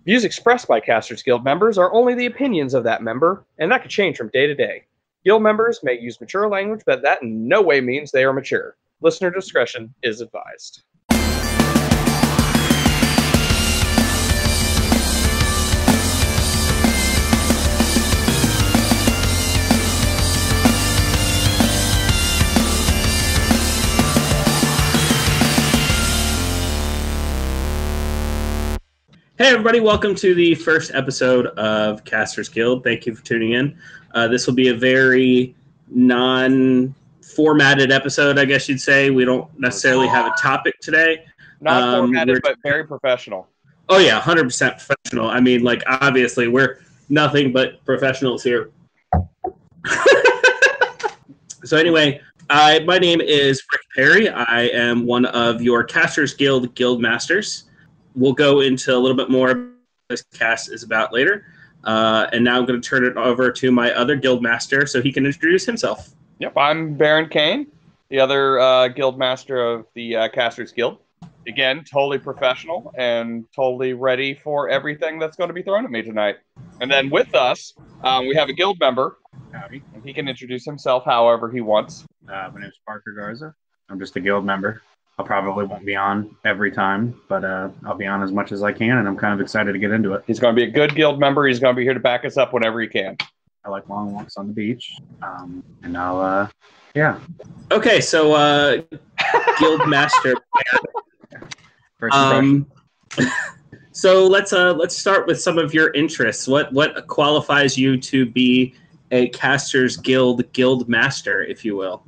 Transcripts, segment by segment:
Views expressed by Casters Guild members are only the opinions of that member, and that could change from day to day. Guild members may use mature language, but that in no way means they are mature. Listener discretion is advised. Hey everybody, welcome to the first episode of Casters Guild. Thank you for tuning in. This will be a very non-formatted episode, I guess you'd say. We don't necessarily have a topic today. Not formatted, but very professional. Oh yeah, 100% professional. I mean, like, obviously, we're nothing but professionals here. So anyway, my name is Rick Perry. I am one of your Casters Guild Guild Masters. We'll go into a little bit more of this cast is about later. And now I'm going to turn it over to my other guild master so he can introduce himself. Yep, I'm Baron Kane, the other guild master of the Casters Guild. Again, totally professional and totally ready for everything that's going to be thrown at me tonight. And then with us, we have a guild member. Howdy. And he can introduce himself however he wants. My name is Parker Garza. I'm just a guild member. I probably won't be on every time, but I'll be on as much as I can, and I'm kind of excited to get into it. He's going to be a good guild member. He's going to be here to back us up whenever he can. I like long walks on the beach, and I'll, yeah. Okay, so guild master. First impression. So let's start with some of your interests. What qualifies you to be a Casters Guild master, if you will?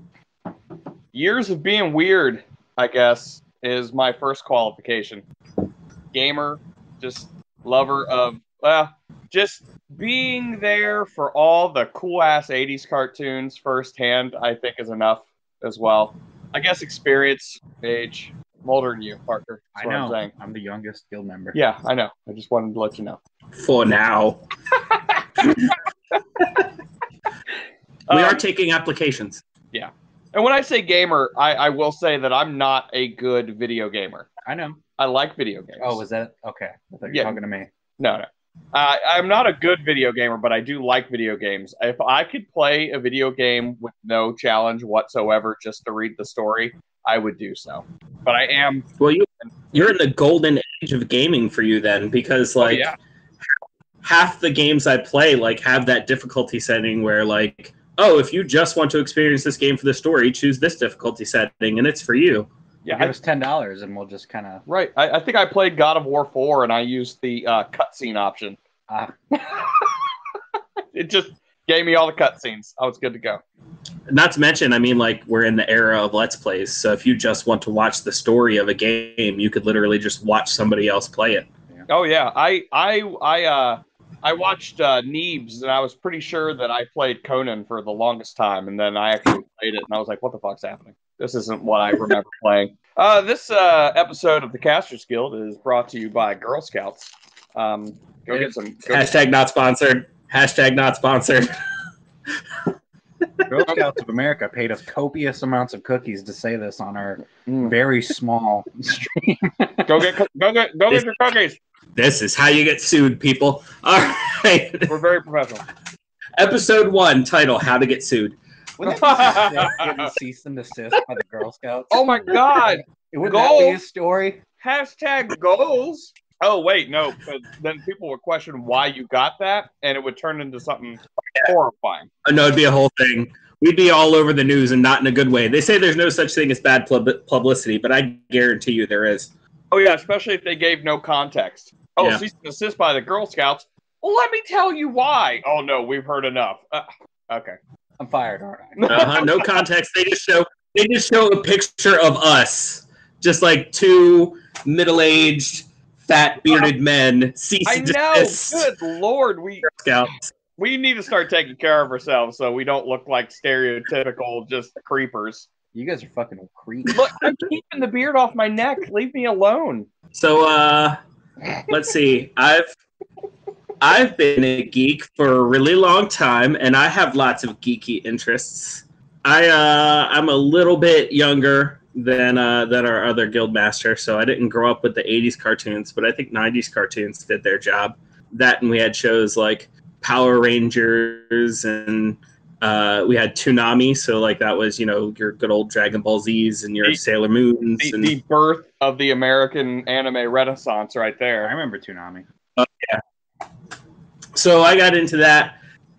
Years of being weird, I guess, is my first qualification. Gamer, just lover of, just being there for all the cool-ass 80s cartoons firsthand, I think is enough as well. I guess experience, age. I'm older than you, Parker. That's I know. what I'm saying. I'm the youngest guild member. Yeah, I know. I just wanted to let you know. For now. We are taking applications. Yeah. And when I say gamer, I will say that I'm not a good video gamer. I know. I like video games. Oh, is that? Okay. I thought you were talking to me. No. I'm not a good video gamer, but I do like video games. If I could play a video game with no challenge whatsoever just to read the story, I would do so. But I am... Well, you're in the golden age of gaming for you then, because, like, half the games I play, like, have that difficulty setting where, like... Oh, if you just want to experience this game for the story, choose this difficulty setting, and it's for you. Yeah, give us $10, and we'll just kind of... Right. I think I played God of War 4, and I used the cutscene option. It just gave me all the cutscenes. I was good to go. Not to mention, I mean, like, we're in the era of Let's Plays, so if you just want to watch the story of a game, you could literally just watch somebody else play it. Yeah. Oh, yeah. I watched Neebs, and I was pretty sure that I played Conan for the longest time, and then I actually played it, and I was like, what the fuck's happening? This isn't what I remember playing. This episode of the Casters Guild is brought to you by Girl Scouts. Get some... Hashtag not sponsored. Hashtag not sponsored. Girl Scouts of America paid us copious amounts of cookies to say this on our very small stream. Go get your cookies. This is how you get sued, people. All right. We're very professional. Episode 1, title, How to Get Sued. Wouldn't that be getting cease and desist by the Girl Scouts? Oh, my God. Wouldn't that be a story? Hashtag goals. Oh, wait, no. Then people would question why you got that, and it would turn into something horrifying. No, it'd be a whole thing. We'd be all over the news and not in a good way. They say there's no such thing as bad publicity, but I guarantee you there is. Oh, yeah, especially if they gave no context. Oh, yeah. Cease and desist by the Girl Scouts. Well, let me tell you why. Oh, no, we've heard enough. Okay. I'm fired, aren't I? No context. They just show a picture of us. Just like two middle-aged, fat, bearded men. Cease and desist. I know. Good Lord. Scouts. We need to start taking care of ourselves so we don't look like stereotypical just creepers. You guys are fucking creepy. Look, I'm keeping the beard off my neck. Leave me alone. So, let's see. I've been a geek for a really long time, and I have lots of geeky interests. I'm a little bit younger than our other guild master. So I didn't grow up with the '80s cartoons, but I think '90s cartoons did their job. That, and we had shows like Power Rangers, and we had Toonami. So like that was your good old Dragon Ball Z's and your Sailor Moons. The birth of the American anime renaissance, right there. I remember Toonami. Yeah. So I got into that.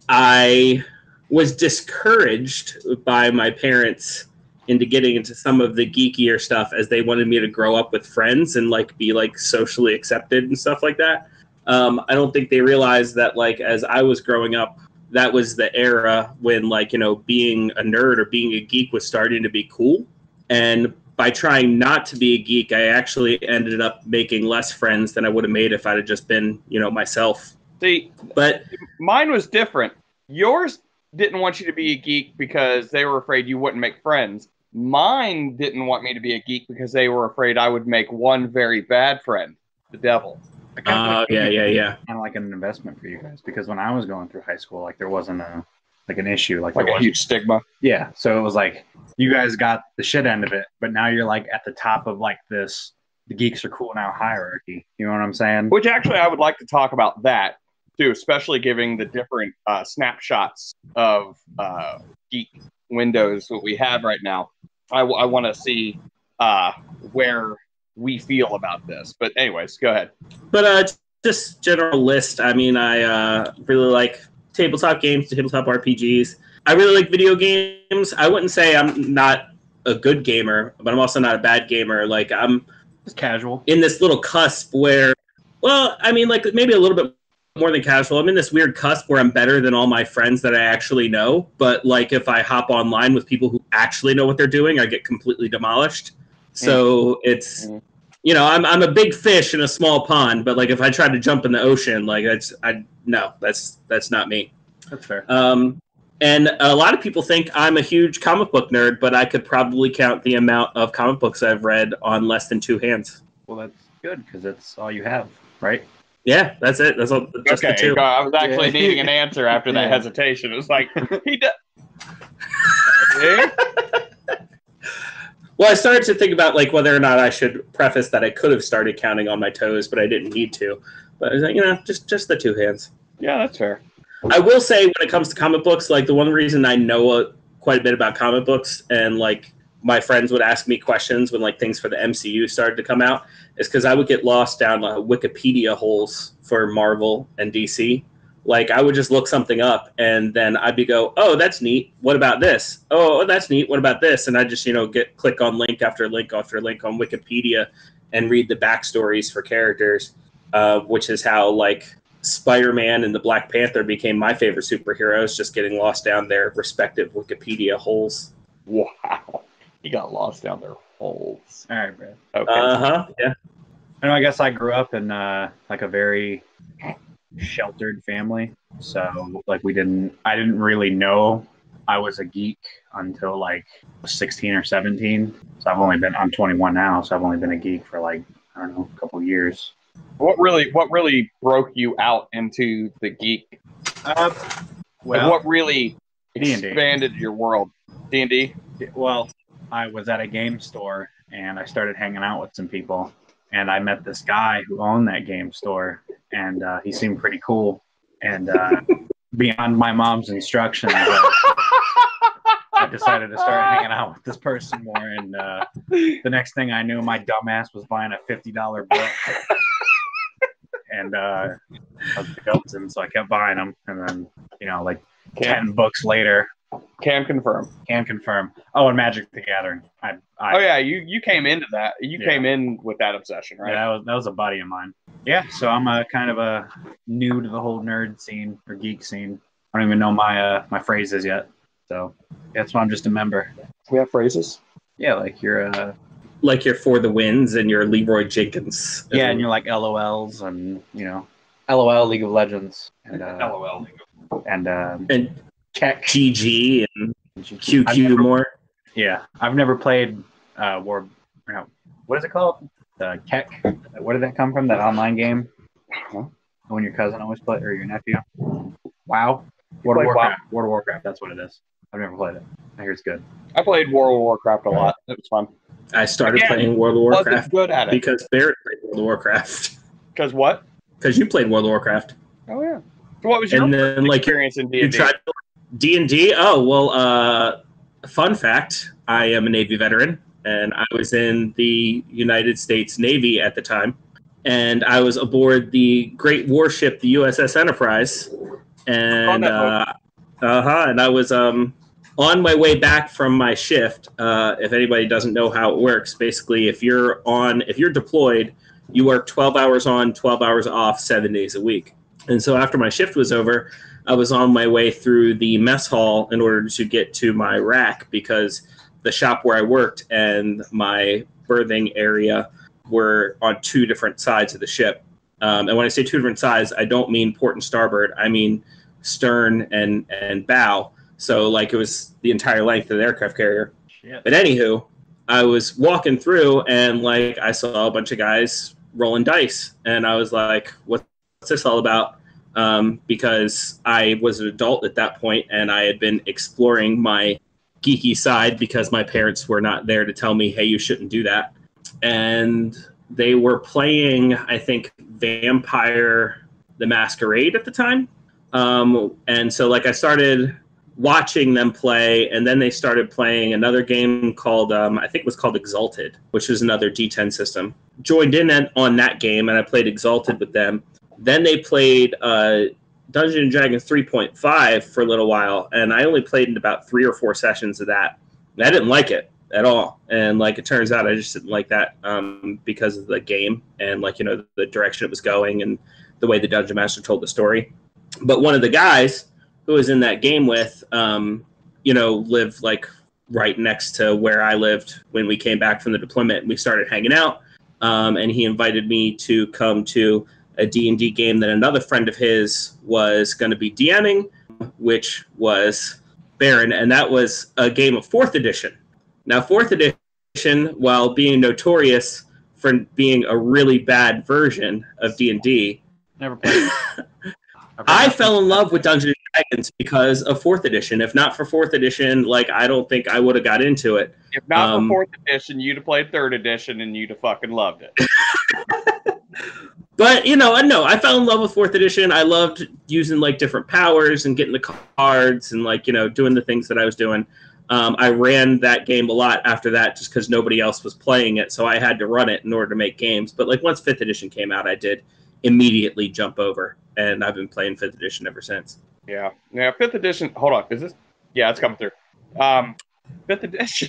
I was discouraged by my parents into getting into some of the geekier stuff, as they wanted me to grow up with friends and like be like socially accepted and stuff like that. I don't think they realized that like as I was growing up, that was the era when like being a nerd or being a geek was starting to be cool. And by trying not to be a geek, I actually ended up making less friends than I would have made if I'd have just been myself. See, but mine was different. Yours didn't want you to be a geek because they were afraid you wouldn't make friends. Mine didn't want me to be a geek because they were afraid I would make one very bad friend, the devil. Yeah. Kind of like an investment for you guys, because when I was going through high school, like there wasn't an issue, like a huge stigma. Yeah, so it was like you guys got the shit end of it, but now you're like at the top of like the geeks are cool now hierarchy. You know what I'm saying? Which actually I would like to talk about that too, especially giving the different snapshots of geek windows that we have right now. I want to see where we feel about this. But anyways, go ahead. But just general list. I mean, I really like tabletop games, tabletop RPGs. I really like video games. I wouldn't say I'm not a good gamer, but I'm also not a bad gamer. Like I'm just casual in this little cusp where, well, I mean, like maybe a little bit more than casual. I'm in this weird cusp where I'm better than all my friends that I actually know. But like if I hop online with people who actually know what they're doing, I get completely demolished. So it's, I'm a big fish in a small pond. But like if I try to jump in the ocean, like that's not me. That's fair. And a lot of people think I'm a huge comic book nerd, but I could probably count the amount of comic books I've read on less than 2 hands. Well, that's good because that's all you have, right? Yeah, that's it. That's all. Just okay, the 2. I was actually needing an answer after that hesitation. It was like, he does. Well, I started to think about like whether or not I should preface that I could have started counting on my toes, but I didn't need to. But I was like, just the 2 hands. Yeah, that's fair. I will say when it comes to comic books, like the one reason I know quite a bit about comic books and like my friends would ask me questions when like things for the MCU started to come out is because I would get lost down Wikipedia holes for Marvel and DC. Like I would just look something up and then I'd go, oh, that's neat. What about this? Oh, that's neat. What about this? And I just, click on link after link after link on Wikipedia and read the backstories for characters, which is how like Spider-Man and the Black Panther became my favorite superheroes, just getting lost down their respective Wikipedia holes. Wow. You got lost down their holes. All right, Brad. Okay. Yeah. I guess I grew up in like a very sheltered family. So like I didn't really know I was a geek until like 16 or 17. So I'm 21 now. So I've only been a geek for like, I don't know, a couple of years. What really broke you out into the geek? What really expanded your world? D&D? Well, I was at a game store and I started hanging out with some people and I met this guy who owned that game store and he seemed pretty cool. And beyond my mom's instructions, I decided to start hanging out with this person more. And the next thing I knew, my dumbass was buying a $50 book. And I was built him, so I kept buying them. And then, 10 books later. Can confirm. Oh, and Magic the Gathering. You came into that. You came in with that obsession, right? Yeah, that was a buddy of mine. Yeah, so I'm kind of a new to the whole nerd scene or geek scene. I don't even know my phrases yet. So that's why I'm just a member. We have phrases? Yeah, like you're like you're for the wins and you're Leroy Jenkins. Yeah, and you're like LOLs and LOL League of Legends and LOL and Check GG and QQ more. Yeah, I've never played War. No, what is it called? The Keck. Where did that come from? That online game? When your cousin always played, or your nephew? WoW. World of Warcraft. That's what it is. I've never played it. I hear it's good. I played World of Warcraft a lot. It was fun. I started Again, playing World of wasn't Warcraft good at it. because Barrett played World of Warcraft. Because what? Because you played World of Warcraft. Oh yeah. So what was your And then, like, experience in you D&D? tried D&D? Oh, well, fun fact, I am a Navy veteran, and I was in the United States Navy at the time. And I was aboard the great warship, the USS Enterprise. And, and I was on my way back from my shift. If anybody doesn't know how it works, basically, if you're deployed, you work 12 hours on, 12 hours off, 7 days a week. And so after my shift was over, I was on my way through the mess hall in order to get to my rack because the shop where I worked and my berthing area were on two different sides of the ship. And when I say two different sides, I don't mean port and starboard. I mean stern and bow. So, like, it was the entire length of the aircraft carrier. Shit. But anywho, I was walking through and, like, I saw a bunch of guys rolling dice. And I was like, what's this all about? Because I was an adult at that point and I had been exploring my geeky side because my parents were not there to tell me, hey, you shouldn't do that. And they were playing, I think, Vampire the Masquerade at the time. And so, like, I started watching them play, and then they started playing another game called, I think it was called Exalted, which was another D10 system. Joined in on that game, and I played Exalted with them. Then they played Dungeons & Dragons 3.5 for a little while, and I only played in about 3 or 4 sessions of that. And I didn't like it at all. And, like, it turns out I just didn't like that because of the game and, like, you know, the direction it was going and the way the Dungeon Master told the story. But one of the guys who was in that game with, you know, lived, like, right next to where I lived when we came back from the deployment. And we started hanging out, and he invited me to come to a D&D game that another friend of his was going to be DMing, which was Baron, and that was a game of 4th edition. Now, 4th edition, while being notorious for being a really bad version of D&D, never played. I fell in love with Dungeons & Dragons because of 4th edition. If not for 4th edition, like, I don't think I would have got into it. If not for 4th edition, you'd have played 3rd edition and you'd have fucking loved it. But, you know, no, I fell in love with 4th edition. I loved using, like, different powers and getting the cards and, like, you know, doing the things that I was doing. I ran that game a lot after that just because nobody else was playing it, so I had to run it in order to make games. But, like, once 5th edition came out, I did immediately jump over, and I've been playing 5th edition ever since. Yeah, 5th edition. Hold on, is this? Yeah, it's coming through. 5th edition.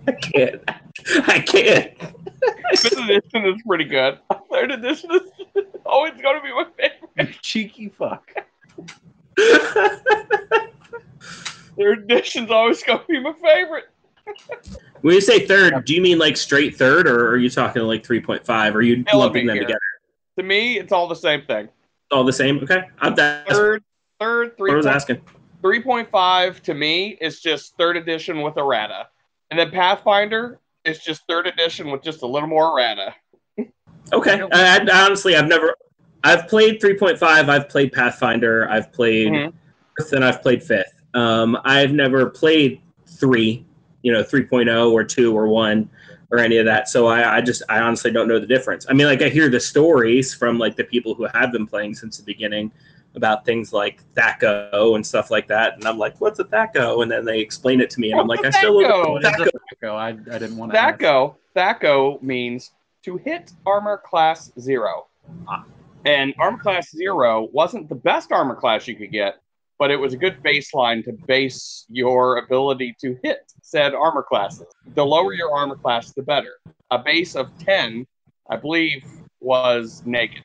I can't. 5th edition is pretty good. 3rd edition is always going to be my favorite. Cheeky fuck. 3rd edition's always going to be my favorite. When you say 3rd, do you mean like straight 3rd, or are you talking like 3.5? Are you lumping them together? To me, it's all the same thing. All the same? Okay. Third, 3. I was asking. 3.5 to me is just 3rd edition with errata. And then Pathfinder is just 3rd edition with just a little more errata. Okay. Honestly, I've played 3.5, I've played Pathfinder, I've played 4th, and I've played 5th. I've never played 3, 3.0 or 2 or 1 or any of that. So I honestly don't know the difference. I mean, like, I hear the stories from, like, the people who have been playing since the beginning about things like THAC0 and stuff like that. And I'm like, what's a THAC0? And then they explain it to me, and I'm like, I still don't know THAC0. I didn't want to THAC0 means to hit armor class 0. And armor class 0 wasn't the best armor class you could get, but it was a good baseline to base your ability to hit said armor classes. The lower your armor class, the better. A base of 10, I believe, was naked.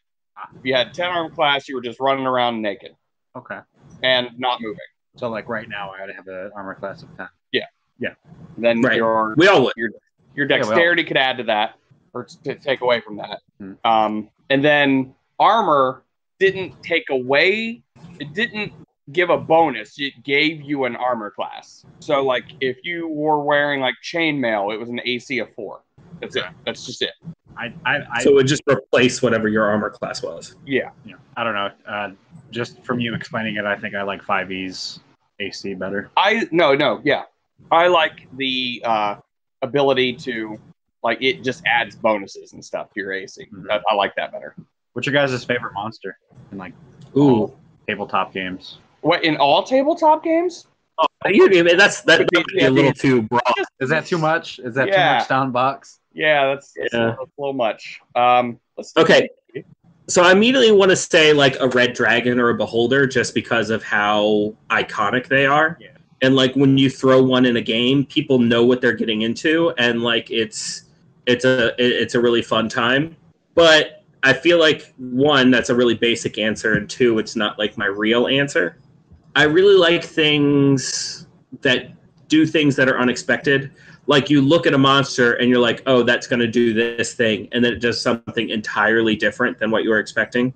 If you had 10 armor class, you were just running around naked. Okay. And not moving. So, like, right now, I would have an armor class of 10. Yeah. Yeah. Then right. We all would. Your dexterity could add to that, or to take away from that. Hmm. And then armor didn't take away, it didn't give a bonus, it gave you an armor class. So, like, if you were wearing, like, chainmail, it was an AC of 4. That's it. That's just it. So it would just replace whatever your armor class was. Yeah. I don't know. Just from you explaining it, I think I like 5E's AC better. Yeah. I like the ability to, like, it just adds bonuses and stuff to your AC. Mhm. I like that better. What's your guys' favorite monster in like Ooh. all tabletop games? What, in all tabletop games? Oh, that would be a little too broad. Is that too much? Is that too Yeah. much down box? Yeah, that's Yeah. a little much. Let's do Okay. So I immediately want to say like a red dragon or a beholder just because of how iconic they are. Yeah. And like when you throw one in a game, people know what they're getting into, and like it's a really fun time. But I feel like one, that's a really basic answer, and two, it's not like my real answer. I really like things that do things that are unexpected. Like you look at a monster and you're like, oh, that's going to do this thing, and then it does something entirely different than what you were expecting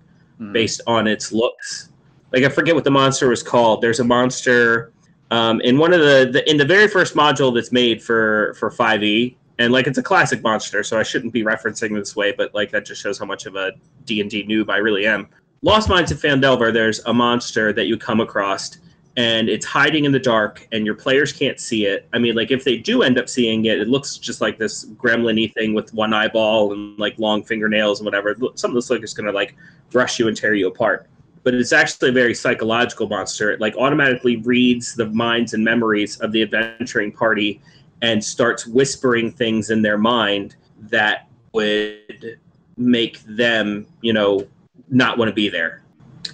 based on its looks. Like I forget what the monster was called. There's a monster in one of in the very first module that's made for 5e, and like it's a classic monster, so I shouldn't be referencing this way, but like that just shows how much of a D&D noob I really am. Lost Mines of Phandelver, there's a monster that you come across, and it's hiding in the dark, and your players can't see it. I mean, like, if they do end up seeing it, it looks just like this gremlin-y thing with one eyeball and, like, long fingernails and whatever. Something looks like it's going to, like, brush you and tear you apart. But it's actually a very psychological monster. It, like, automatically reads the minds and memories of the adventuring party and starts whispering things in their mind that would make them, you know, not want to be there.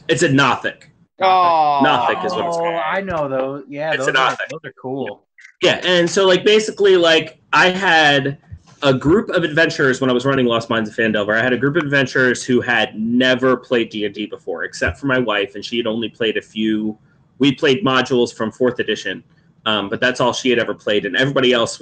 It's a Nothic. Oh, Nothic is what it's called. I know those. Yeah, It's those a are Nothic. cool. Yeah, and so like basically like I had a group of adventurers when I was running Lost Mines of Phandelver. I had a group of adventurers who had never played D&D before, except for my wife, and she had only played a few. We played modules from 4th edition, but that's all she had ever played, and everybody else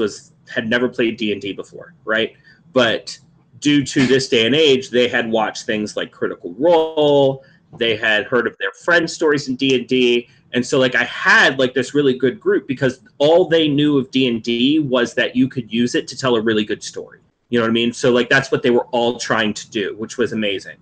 had never played D&D before, right? But due to this day and age, they had watched things like Critical Role. They had heard of their friends' stories in D&D, and so like I had like this really good group because all they knew of D&D was that you could use it to tell a really good story. You know what I mean? So like that's what they were all trying to do, which was amazing.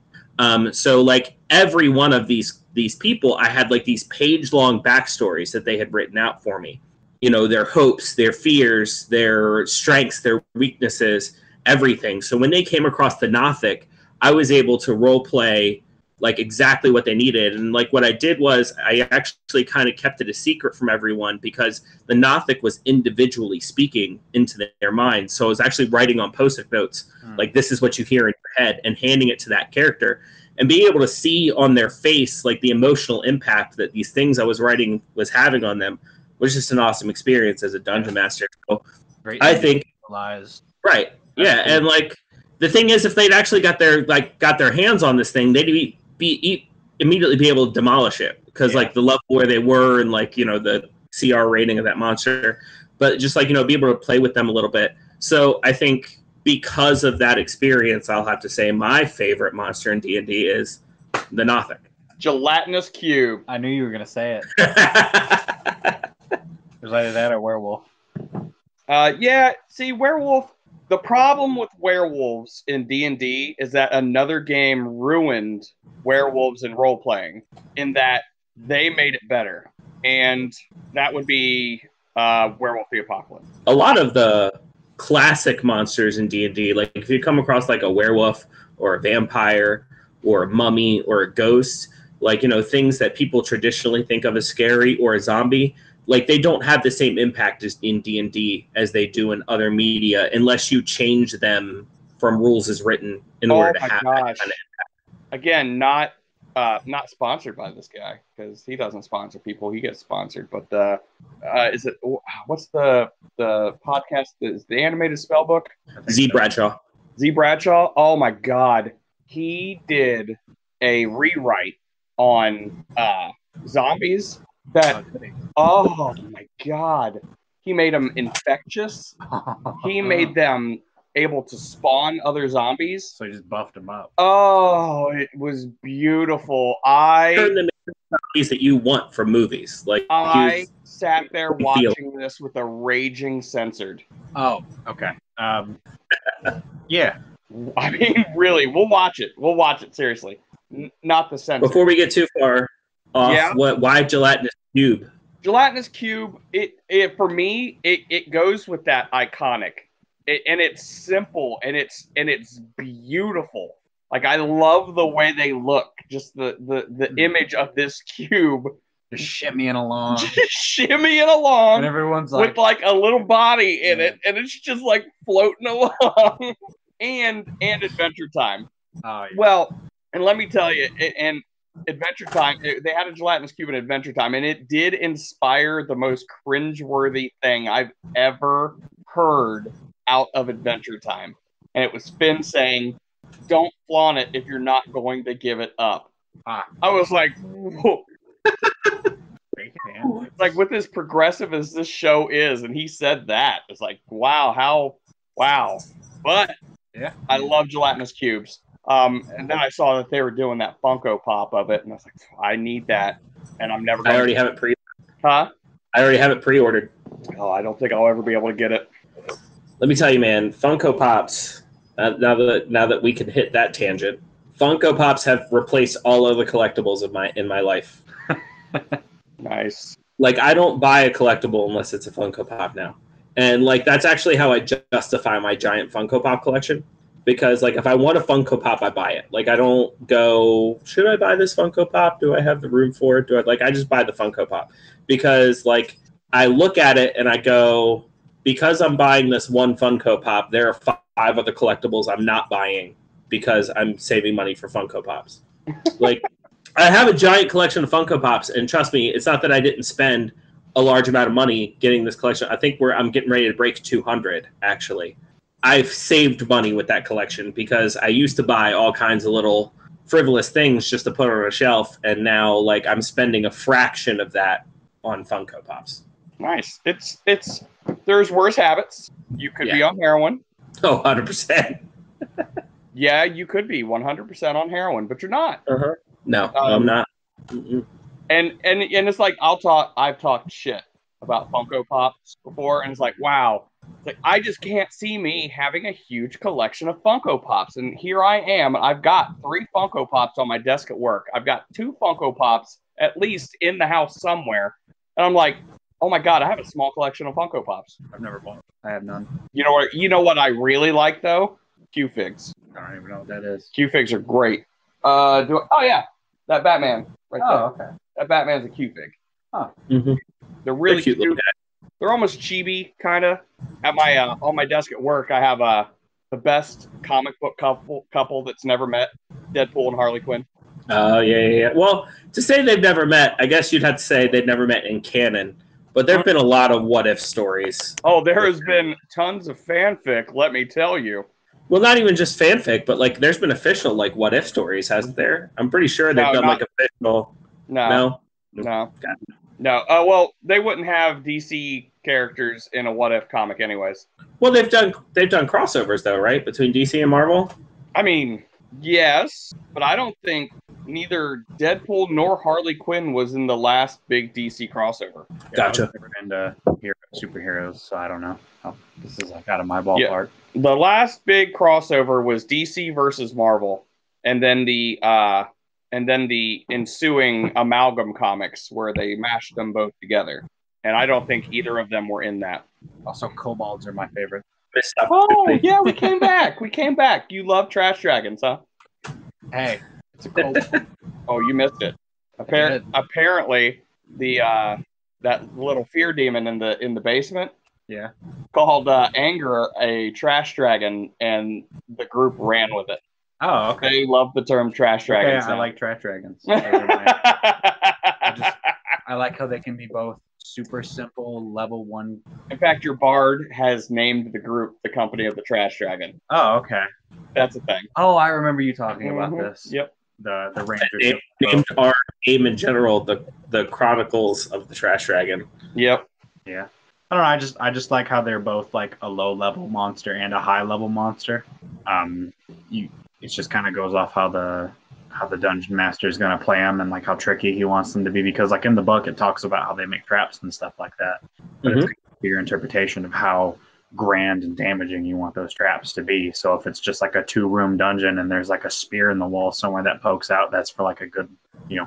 So like every one of these people, I had like these page-long backstories that they had written out for me. You know, their hopes, their fears, their strengths, their weaknesses, everything. So when they came across the Nothic, I was able to role play like exactly what they needed. And like what I did was I actually kind of kept it a secret from everyone because the Nothic was individually speaking into their minds. So I was actually writing on Post-it notes, like this is what you hear in your head, and handing it to that character and being able to see on their face like the emotional impact that these things I was writing was having on them was just an awesome experience as a dungeon master. So I think right. Yeah. Cool. And like the thing is, if they'd actually got their hands on this thing, they'd immediately be able to demolish it because like the level where they were and like, you know, the CR rating of that monster, but just like, you know, be able to play with them a little bit. So I think because of that experience, I'll have to say my favorite monster in D&D is the Nothic. Gelatinous cube. I knew you were going to say it. It was either that or werewolf. Yeah, see, werewolf. The problem with werewolves in D&D is that another game ruined werewolves in role-playing in that they made it better. And that would be Werewolf the Apocalypse. A lot of the classic monsters in D&D, like if you come across like a werewolf or a vampire or a mummy or a ghost, like, you know, things that people traditionally think of as scary, or a zombie, like they don't have the same impact as in D&D as they do in other media unless you change them from rules as written in order to have that kind of impact. Again, not sponsored by this guy because he doesn't sponsor people. He gets sponsored. But what's the podcast? Is the animated spell book? Z Bradshaw. Z Bradshaw. Oh my God, he did a rewrite on zombies. Oh my God, he made them infectious. He made them able to spawn other zombies. So he just buffed them up. Oh, it was beautiful. Turn them into zombies that you want from movies. Like I sat there watching this with a raging censored. Oh, okay. Yeah. I mean, really, we'll watch it. We'll watch it seriously. Not the censored. Before we get too far off, why gelatinous cube? Gelatinous cube. It for me, it goes with that iconic. and it's simple and it's beautiful. Like I love the way they look. Just the image of this cube just shimmying along, and everyone's like, with like a little body in it, and it's just like floating along. and Adventure Time. Oh, yeah. Well, and let me tell you, and Adventure Time, they had a gelatinous cube in Adventure Time, and it did inspire the most cringeworthy thing I've ever heard out of Adventure Time. And it was Finn saying, "Don't flaunt it if you're not going to give it up." I was like, whoa. Like with as progressive as this show is, and he said that, it's like, wow. But yeah, I love gelatinous cubes. And then I saw that they were doing that Funko Pop of it, and I was like, I need that, and I'm never. I already have it Huh? I already have it pre-ordered. Oh, I don't think I'll ever be able to get it. Let me tell you, man, Funko Pops. Now that we can hit that tangent, Funko Pops have replaced all of the collectibles in my life. Nice. Like, I don't buy a collectible unless it's a Funko Pop now. And, like, that's actually how I justify my giant Funko Pop collection. Because, like, if I want a Funko Pop, I buy it. Like, I don't go, should I buy this Funko Pop? Do I have the room for it? I just buy the Funko Pop. Because, like, I look at it and I go, because I'm buying this one Funko Pop, there are 5 other collectibles I'm not buying because I'm saving money for Funko Pops. Like, I have a giant collection of Funko Pops, and trust me, it's not that I didn't spend a large amount of money getting this collection. I think I'm getting ready to break 200, actually. I've saved money with that collection because I used to buy all kinds of little frivolous things just to put on a shelf, and now, like, I'm spending a fraction of that on Funko Pops. Nice. It's there's worse habits. You could be on heroin. Oh, 100%. Yeah, you could be 100% on heroin, but you're not. Uh-huh. No, I'm not. Mm-mm. And it's like I've talked shit about Funko Pops before, and it's like, wow. It's like, I just can't see me having a huge collection of Funko Pops. And here I am. I've got 3 Funko Pops on my desk at work. I've got 2 Funko Pops at least in the house somewhere. And I'm like, oh my God, I have a small collection of Funko Pops. I've never bought. I have none. You know what I really like though? Q-Figs. I don't even know what that is. Q-Figs are great. Oh yeah, that Batman right there. Okay. That Batman's a Q-Fig. Huh. Mm-hmm. They're really cute. They're almost chibi, kind of. At my on my desk at work, I have the best comic book couple that's never met: Deadpool and Harley Quinn. Oh, yeah. Well, to say they've never met, I guess you'd have to say they've never met in canon. But there have been a lot of what-if stories. Oh, there has been tons of fanfic, let me tell you. Well, not even just fanfic, but, like, there's been official, like, what-if stories, hasn't there? I'm pretty sure they've done, like, official... No. Well, they wouldn't have DC characters in a what-if comic anyways. Well, they've done crossovers, though, right? Between DC and Marvel? I mean, yes, but I don't think neither Deadpool nor Harley Quinn was in the last big DC crossover. Gotcha. I've never been to superheroes, so I don't know. This is like out of my ballpark. Yeah. The last big crossover was DC versus Marvel, and then the ensuing amalgam comics where they mashed them both together. And I don't think either of them were in that. Also, kobolds are my favorite. Oh, yeah, we came back. You love Trash Dragons, huh? Hey, it's a kobold. Oh, you missed it. Apparently, the that little fear demon in the basement, called Anger, a trash dragon, and the group ran with it. Oh, okay. They love the term trash dragons. Okay, I like trash dragons. I like how they can be both super simple level 1. In fact, your bard has named the group the Company of the Trash Dragon. Oh, okay. That's a thing. Oh, I remember you talking about this. Yep. The Rangers. Named our game in general the Chronicles of the Trash Dragon. Yep. Yeah. I don't know. I just like how they're both like a low level monster and a high level monster. It just kind of goes off how the dungeon master is going to play them and like how tricky he wants them to be, because like in the book it talks about how they make traps and stuff like that. But it's your interpretation of how grand and damaging you want those traps to be. So if it's just like a 2-room dungeon and there's like a spear in the wall somewhere that pokes out, that's for like a good,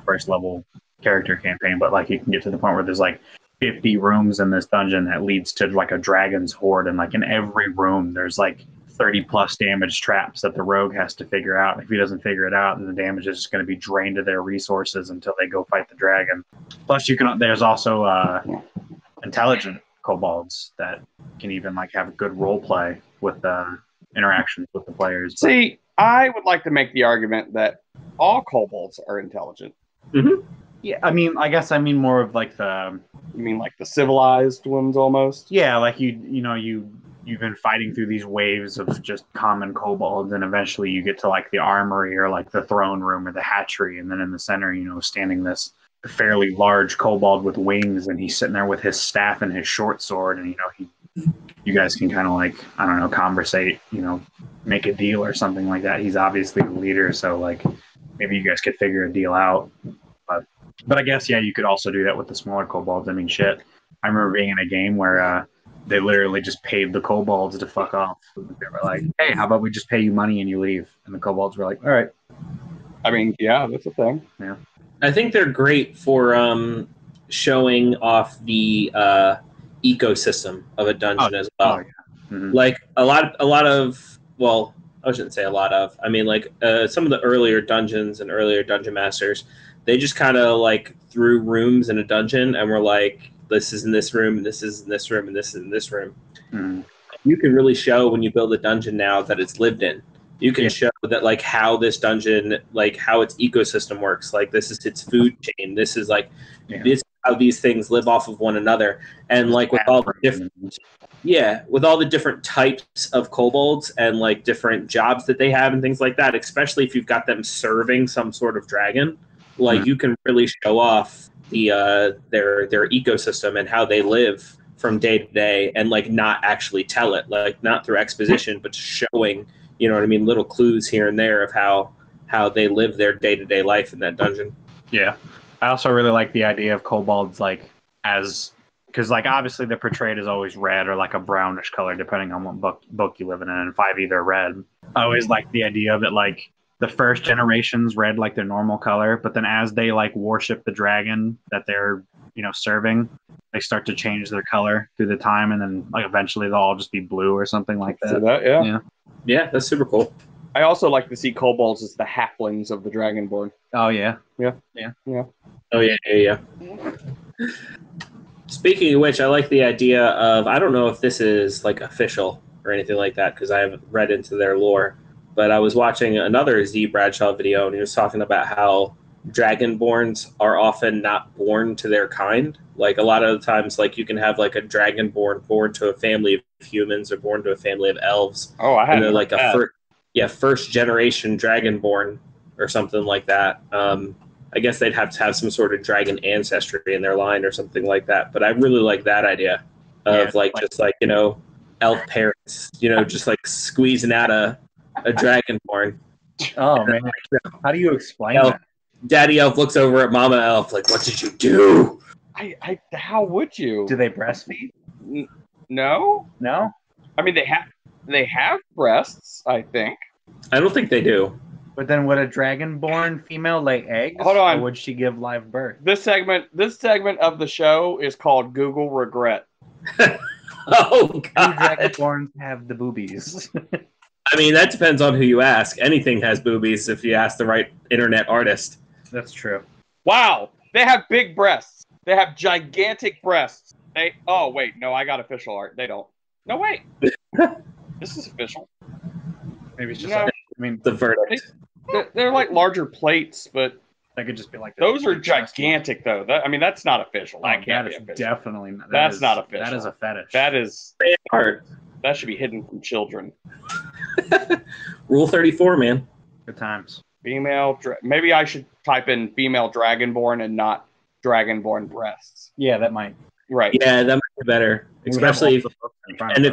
first level character campaign. But like you can get to the point where there's like 50 rooms in this dungeon that leads to like a dragon's horde, and like in every room there's like 30 plus damage traps that the rogue has to figure out. If he doesn't figure it out, then the damage is just going to be drained to their resources until they go fight the dragon. Plus, there's also intelligent kobolds that can even like have good role play with interactions with the players. See, I would like to make the argument that all kobolds are intelligent. Mm-hmm. Yeah, I mean more of like the. You mean like the civilized ones almost? Yeah, like you've been fighting through these waves of just common kobolds, and eventually you get to like the armory or like the throne room or the hatchery, and then in the center, standing this fairly large kobold with wings, and he's sitting there with his staff and his short sword, and you guys can kind of like, I don't know, conversate, make a deal or something like that. He's obviously the leader, so like maybe you guys could figure a deal out. But I guess, yeah, you could also do that with the smaller kobolds. I mean, shit. I remember being in a game where they literally just paid the kobolds to fuck off. They were like, hey, how about we just pay you money and you leave? And the kobolds were like, all right. I mean, yeah, that's a thing. Yeah. I think they're great for showing off the ecosystem of a dungeon as well. Oh, yeah. Mm-hmm. Like a lot of, well, I shouldn't say a lot of. I mean, like some of the earlier dungeons and earlier dungeon masters, they just kind of like threw rooms in a dungeon and were like, this is in this room, and this is in this room, and this is in this room. Mm-hmm. You can really show when you build a dungeon now that it's lived in. You can show that like how this dungeon, like how its ecosystem works. Like this is its food chain. This is like this is how these things live off of one another. And like with all the different with all the different types of kobolds and like different jobs that they have and things like that, especially if you've got them serving some sort of dragon, like you can really show off the their ecosystem and how they live from day to day, and like not actually tell it, like not through exposition, but showing, little clues here and there of how they live their day-to-day life in that dungeon. Yeah. I also really like the idea of kobolds like because like obviously they're portrayed as always red or like a brownish color depending on what book you live in, and in 5e they're red. I always like the idea of it like the first generation's red like their normal color, but then as they like worship the dragon that they're serving, they start to change their color through the time, and then like eventually they'll all just be blue or something like that. So that, yeah, that's super cool. I also like to see kobolds as the halflings of the Dragonborn. Oh yeah. Oh yeah. Speaking of which, I like the idea of, I don't know if this is like official or anything like that because I haven't read into their lore, but I was watching another Z Bradshaw video, and he was talking about how Dragonborns are often not born to their kind. Like a lot of the times, like you can have like a Dragonborn born to a family of humans or born to a family of elves. Oh, I had like first generation Dragonborn or something like that. I guess they'd have to have some sort of dragon ancestry in their line or something like that. But I really like that idea of elf parents, just like squeezing out a Dragonborn. Oh man, how do you explain that? Daddy elf looks over at Mama elf like, "What did you do?" How would you? Do they breastfeed? No. I mean, they have breasts, I think. I don't think they do. But then would a dragonborn female lay eggs? Hold on. Or would she give live birth? This segment of the show is called Google Regret. Oh God! Do dragonborns have the boobies? I mean, that depends on who you ask. Anything has boobies if you ask the right internet artist. That's true. Wow, they have big breasts. They have gigantic breasts. Oh wait, no, I got official art. They don't. No wait, this is official. Maybe it's just. The verdict. They're like larger plates, but that could just be like those are gigantic though. That's not official. That can't be official. Definitely not. That's not official. That is a fetish. That is art. That should be hidden from children. Rule 34, man. Good times. Female. Maybe I should type in female dragonborn and not dragonborn breasts. Yeah, that might. Right. Yeah, that might be better. Especially if you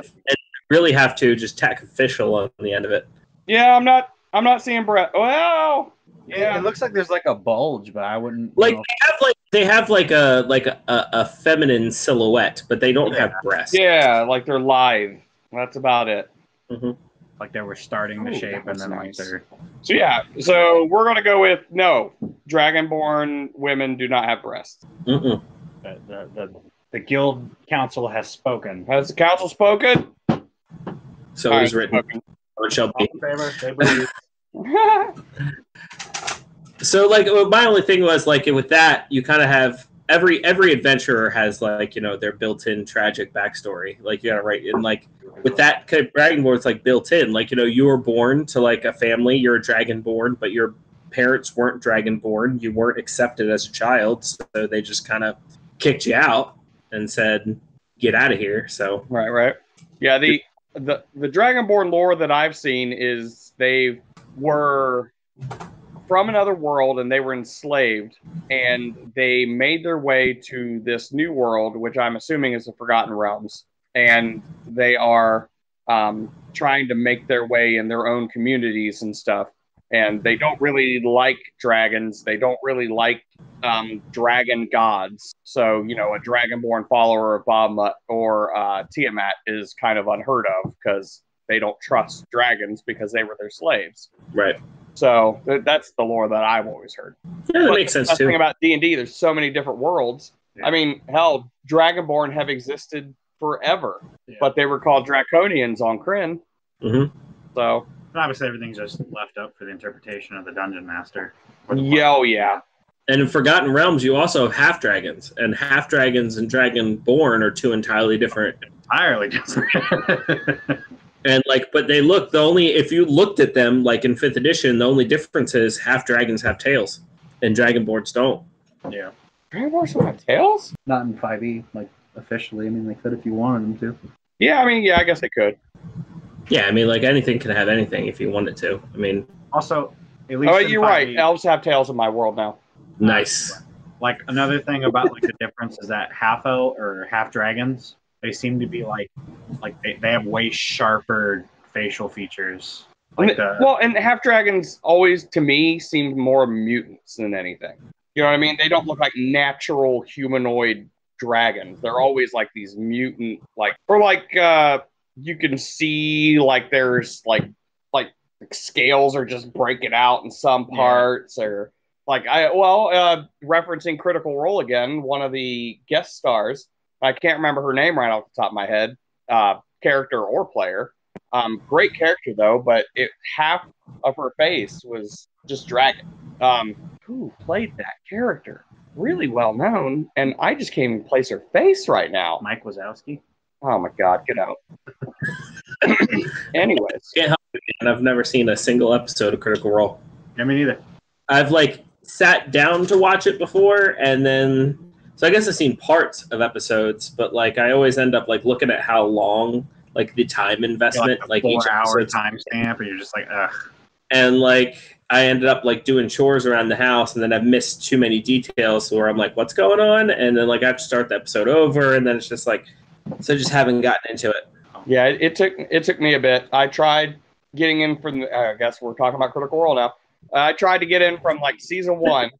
really have to just tack official on the end of it. Yeah, I'm not seeing breast. Well, yeah. It looks like there's like a bulge, but I wouldn't. Like they have a feminine silhouette, but they don't have breasts. Yeah, like they're lithe. That's about it. Mm-hmm. Like they were starting to shape, and then nice. Like they're. So we're gonna go with no. Dragonborn women do not have breasts. Mm-mm. The The guild council has spoken. Has the council spoken? So All it is right, written. spoken. Or it shall All be. in favor? They believe. So like my only thing was like with that you kind of have every adventurer has like their built-in tragic backstory. Like you gotta write in like with that kind of Dragonborn, it's like built in. Like you were born to like a family, you're a Dragonborn, but your parents weren't Dragonborn. You weren't accepted as a child, so they just kind of kicked you out and said get out of here. So Right. Yeah, the Dragonborn lore that I've seen is they were from another world and they were enslaved, and they made their way to this new world, which I'm assuming is the Forgotten Realms, and they are trying to make their way in their own communities and stuff. And they don't really like dragons. They don't really like dragon gods. So, a dragonborn follower of Bahamut or Tiamat is kind of unheard of because they don't trust dragons because they were their slaves. right. So that's the lore that I've always heard. Yeah, that But makes sense the too. thing about D&D, there's so many different worlds. Yeah. I mean, hell, Dragonborn have existed forever, Yeah. but they were called Draconians on Kryn. Mm-hmm. So, And obviously, everything's just left up for the interpretation of the dungeon master. yeah. And in Forgotten Realms, you also have half dragons, and half dragons and Dragonborn are two entirely different. Entirely different. And but they look if you looked at them like in 5th edition, the only difference is half dragons have tails, and Dragonborns don't. Yeah. Dragonborns don't have tails? Not in 5e, like officially. I mean, they could if you wanted them to. Yeah, I guess they could. Yeah, I mean, anything can have anything if you wanted to. I mean, Also, at least in You're 5e, right. Elves have tails in my world now. nice. Like another thing about the difference is that half elf or half dragons, they seem to be like they have way sharper facial features. And half dragons always, to me, seemed more mutants than anything. You know what I mean? They don't look like natural humanoid dragons. They're always like these mutant, you can see there's like scales are just breaking out in some parts, or referencing Critical Role again, one of the guest stars, I can't remember her name right off the top of my head, character or player. Great character though, but half of her face was just dragon. Who played that character? Really well known, and I just can't even place her face right now. Mike Wazowski. Oh my God, get out. Anyways. Can't help it, man. I've never seen a single episode of Critical Role. Yeah, me neither. I've sat down to watch it before, and then so I guess I've seen parts of episodes, but I always end up looking at how long the time investment, Like a 4-hour episodes. timestamp, and you're just like, ugh. And I ended up doing chores around the house, and then I've missed too many details where I'm like, what's going on? And then I have to start the episode over, and then it's just so I just haven't gotten into it. Yeah, it took me a bit. I tried getting in from I guess we're talking about Critical Role now. I tried to get in from season 1,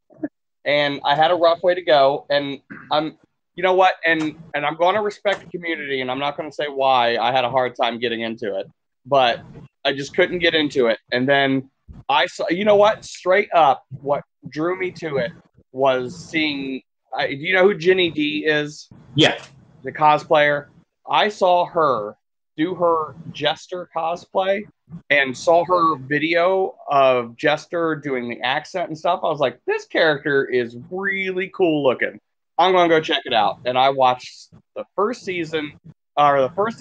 and I had a rough way to go. And you know what? And I'm going to respect the community, and I'm not going to say why I had a hard time getting into it, but I just couldn't get into it. And then I saw, straight up, what drew me to it was seeing. Do you know who Jenny D is? Yeah. The cosplayer. I saw her do her Jester cosplay and saw her video of Jester doing the accent and stuff. I was like, this character is really cool looking. I'm going to go check it out. And I watched the first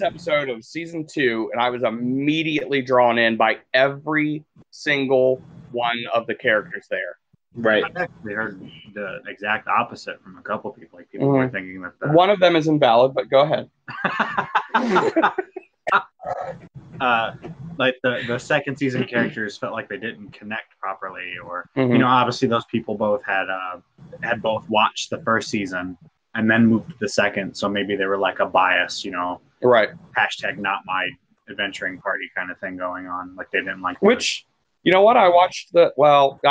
episode of season 2, and I was immediately drawn in by every single one of the characters there. Right. I've actually heard the exact opposite from a couple people. People were thinking that one of them is invalid, but go ahead. The second season characters felt like they didn't connect properly, or obviously those people both had both watched the first season and then moved to the second, so maybe they were a bias, right? Hashtag not my adventuring party kind of thing going on. They didn't like which. You know what? I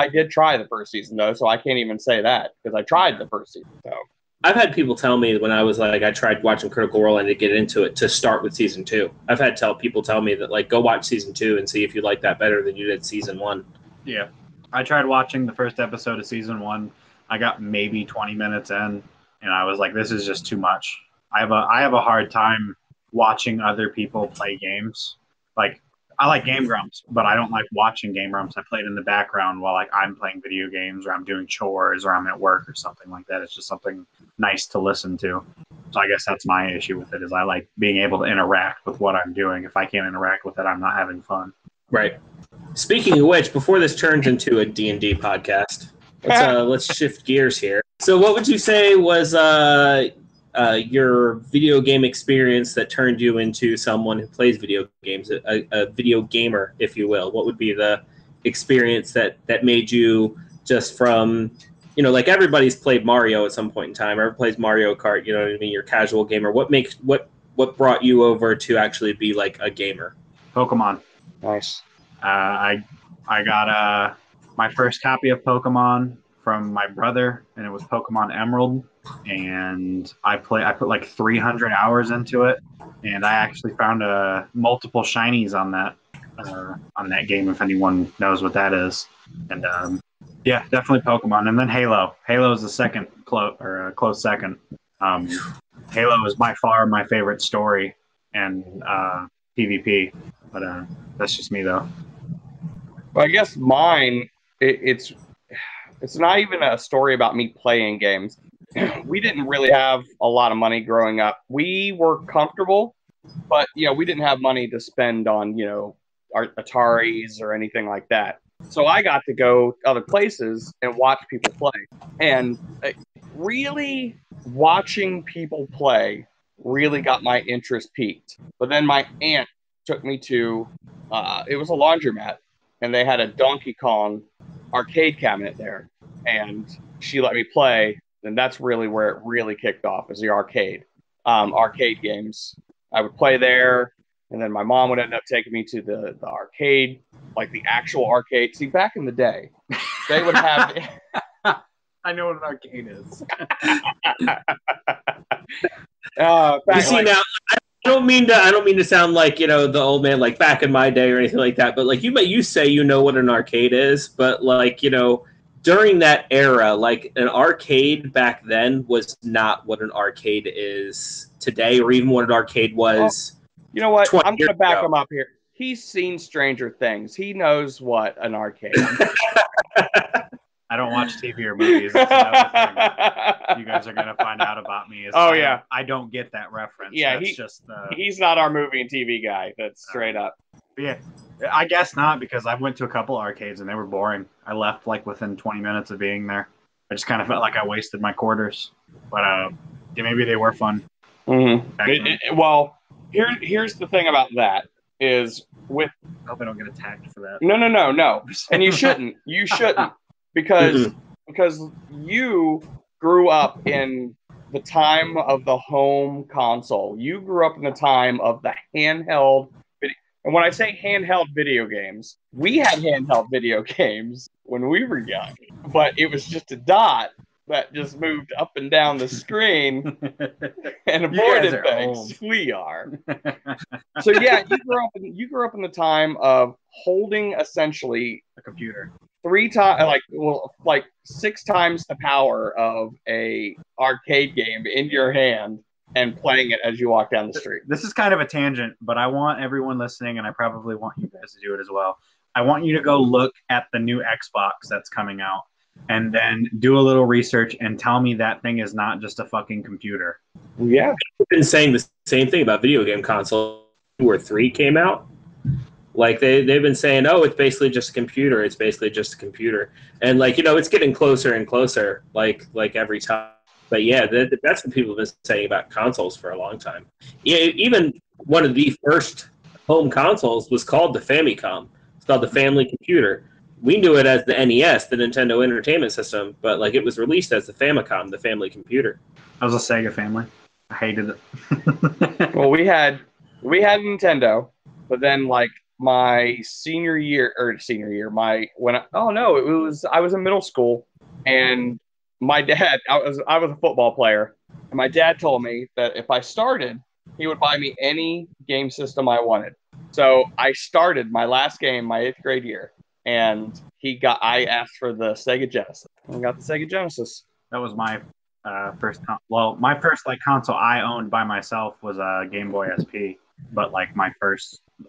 did try the first season though, so I can't even say that because I tried the first season. So I've had people tell me when I was I tried watching Critical Role and to get into it to start with season 2. I've had people tell me that go watch season 2 and see if you like that better than you did season 1. Yeah, I tried watching the first episode of season 1. I got maybe 20 minutes in, and I was like, this is just too much. I have a hard time watching other people play games. Like I like Game Grumps, but I don't like watching Game Grumps. I play it in the background while like I'm playing video games or I'm doing chores or I'm at work or something like that. It's just something nice to listen to. So I guess that's my issue with it is I like being able to interact with what I'm doing. If I can't interact with it, I'm not having fun. Right. Speaking of which, before this turns into a D&D podcast, let's shift gears here. So what would you say was your video game experience that turned you into someone who plays video games, a video gamer, if you will? What would be the experience that made you just from, like everybody's played Mario at some point in time, or plays Mario Kart, you know what I mean? You're a casual gamer. What brought you over to actually be like a gamer? Pokemon. Nice. I got my first copy of Pokemon from my brother, and it was Pokemon Emerald. And I put like 300 hours into it, and I actually found multiple shinies on that game. If anyone knows what that is, and yeah, definitely Pokemon, and then Halo. Halo is the second close second. Halo is by far my favorite story and PvP, but that's just me though. Well, I guess mine, it's not even a story about me playing games. We didn't really have a lot of money growing up. We were comfortable, but we didn't have money to spend on our Ataris or anything like that. So I got to go other places and watch people play, and really watching people play really got my interest peaked. But then my aunt took me to it was a laundromat, and they had a Donkey Kong arcade cabinet there, and she let me play, and that's really where it really kicked off, is the arcade games. I would play there, and then my mom would end up taking me to the arcade, like the actual arcade. See, back in the day, they would have I know what an arcade is. You see, now I don't mean to sound like the old man, like back in my day or anything like that, but like you say what an arcade is, but like during that era, like an arcade back then was not what an arcade is today, or even what an arcade was. You know what? I'm going to back him up here. He's seen Stranger Things. He knows what an arcade is. I don't watch TV or movies. That's another thing you guys are going to find out about me. I don't get that reference. Yeah, he's not our movie and TV guy. That's straight up. Yeah, I guess not, because I went to a couple arcades and they were boring. I left like within 20 minutes of being there. I just kind of felt like I wasted my quarters. But yeah, maybe they were fun. Mm-hmm. Well, here's the thing about that is with. I hope I don't get attacked for that. No. And you shouldn't. You shouldn't. Because you grew up in the time of the home console. You grew up in the time of the handheld video. And when I say handheld video games, we had handheld video games when we were young, but it was just a dot that just moved up and down the screen and avoided things. Old. We are. So yeah, you grew up in the time of holding essentially a computer. 6 times the power of a arcade game in your hand and playing it as you walk down the street. This is kind of a tangent, but I want everyone listening, and I probably want you guys to do it as well. I want you to go look at the new Xbox that's coming out, and then do a little research and tell me that thing is not just a fucking computer. Yeah, I've been saying the same thing about video game consoles. 2 or 3 came out. Like they've been saying, oh, it's basically just a computer. It's basically just a computer, and it's getting closer and closer, like every time. But yeah, that's what people have been saying about consoles for a long time. Yeah, even one of the first home consoles was called the Famicom. It's called the Family Computer. We knew it as the NES, the Nintendo Entertainment System, but like it was released as the Famicom, the Family Computer. I was a Sega family. I hated it. Well, we had Nintendo, but then like my senior year, I was in middle school, and my dad, I was a football player, and my dad told me that if I started, he would buy me any game system I wanted. So I started my last game, my 8th grade year, and I asked for the Sega Genesis. I got the Sega Genesis. That was my my first like console I owned by myself was a Game Boy SP, but like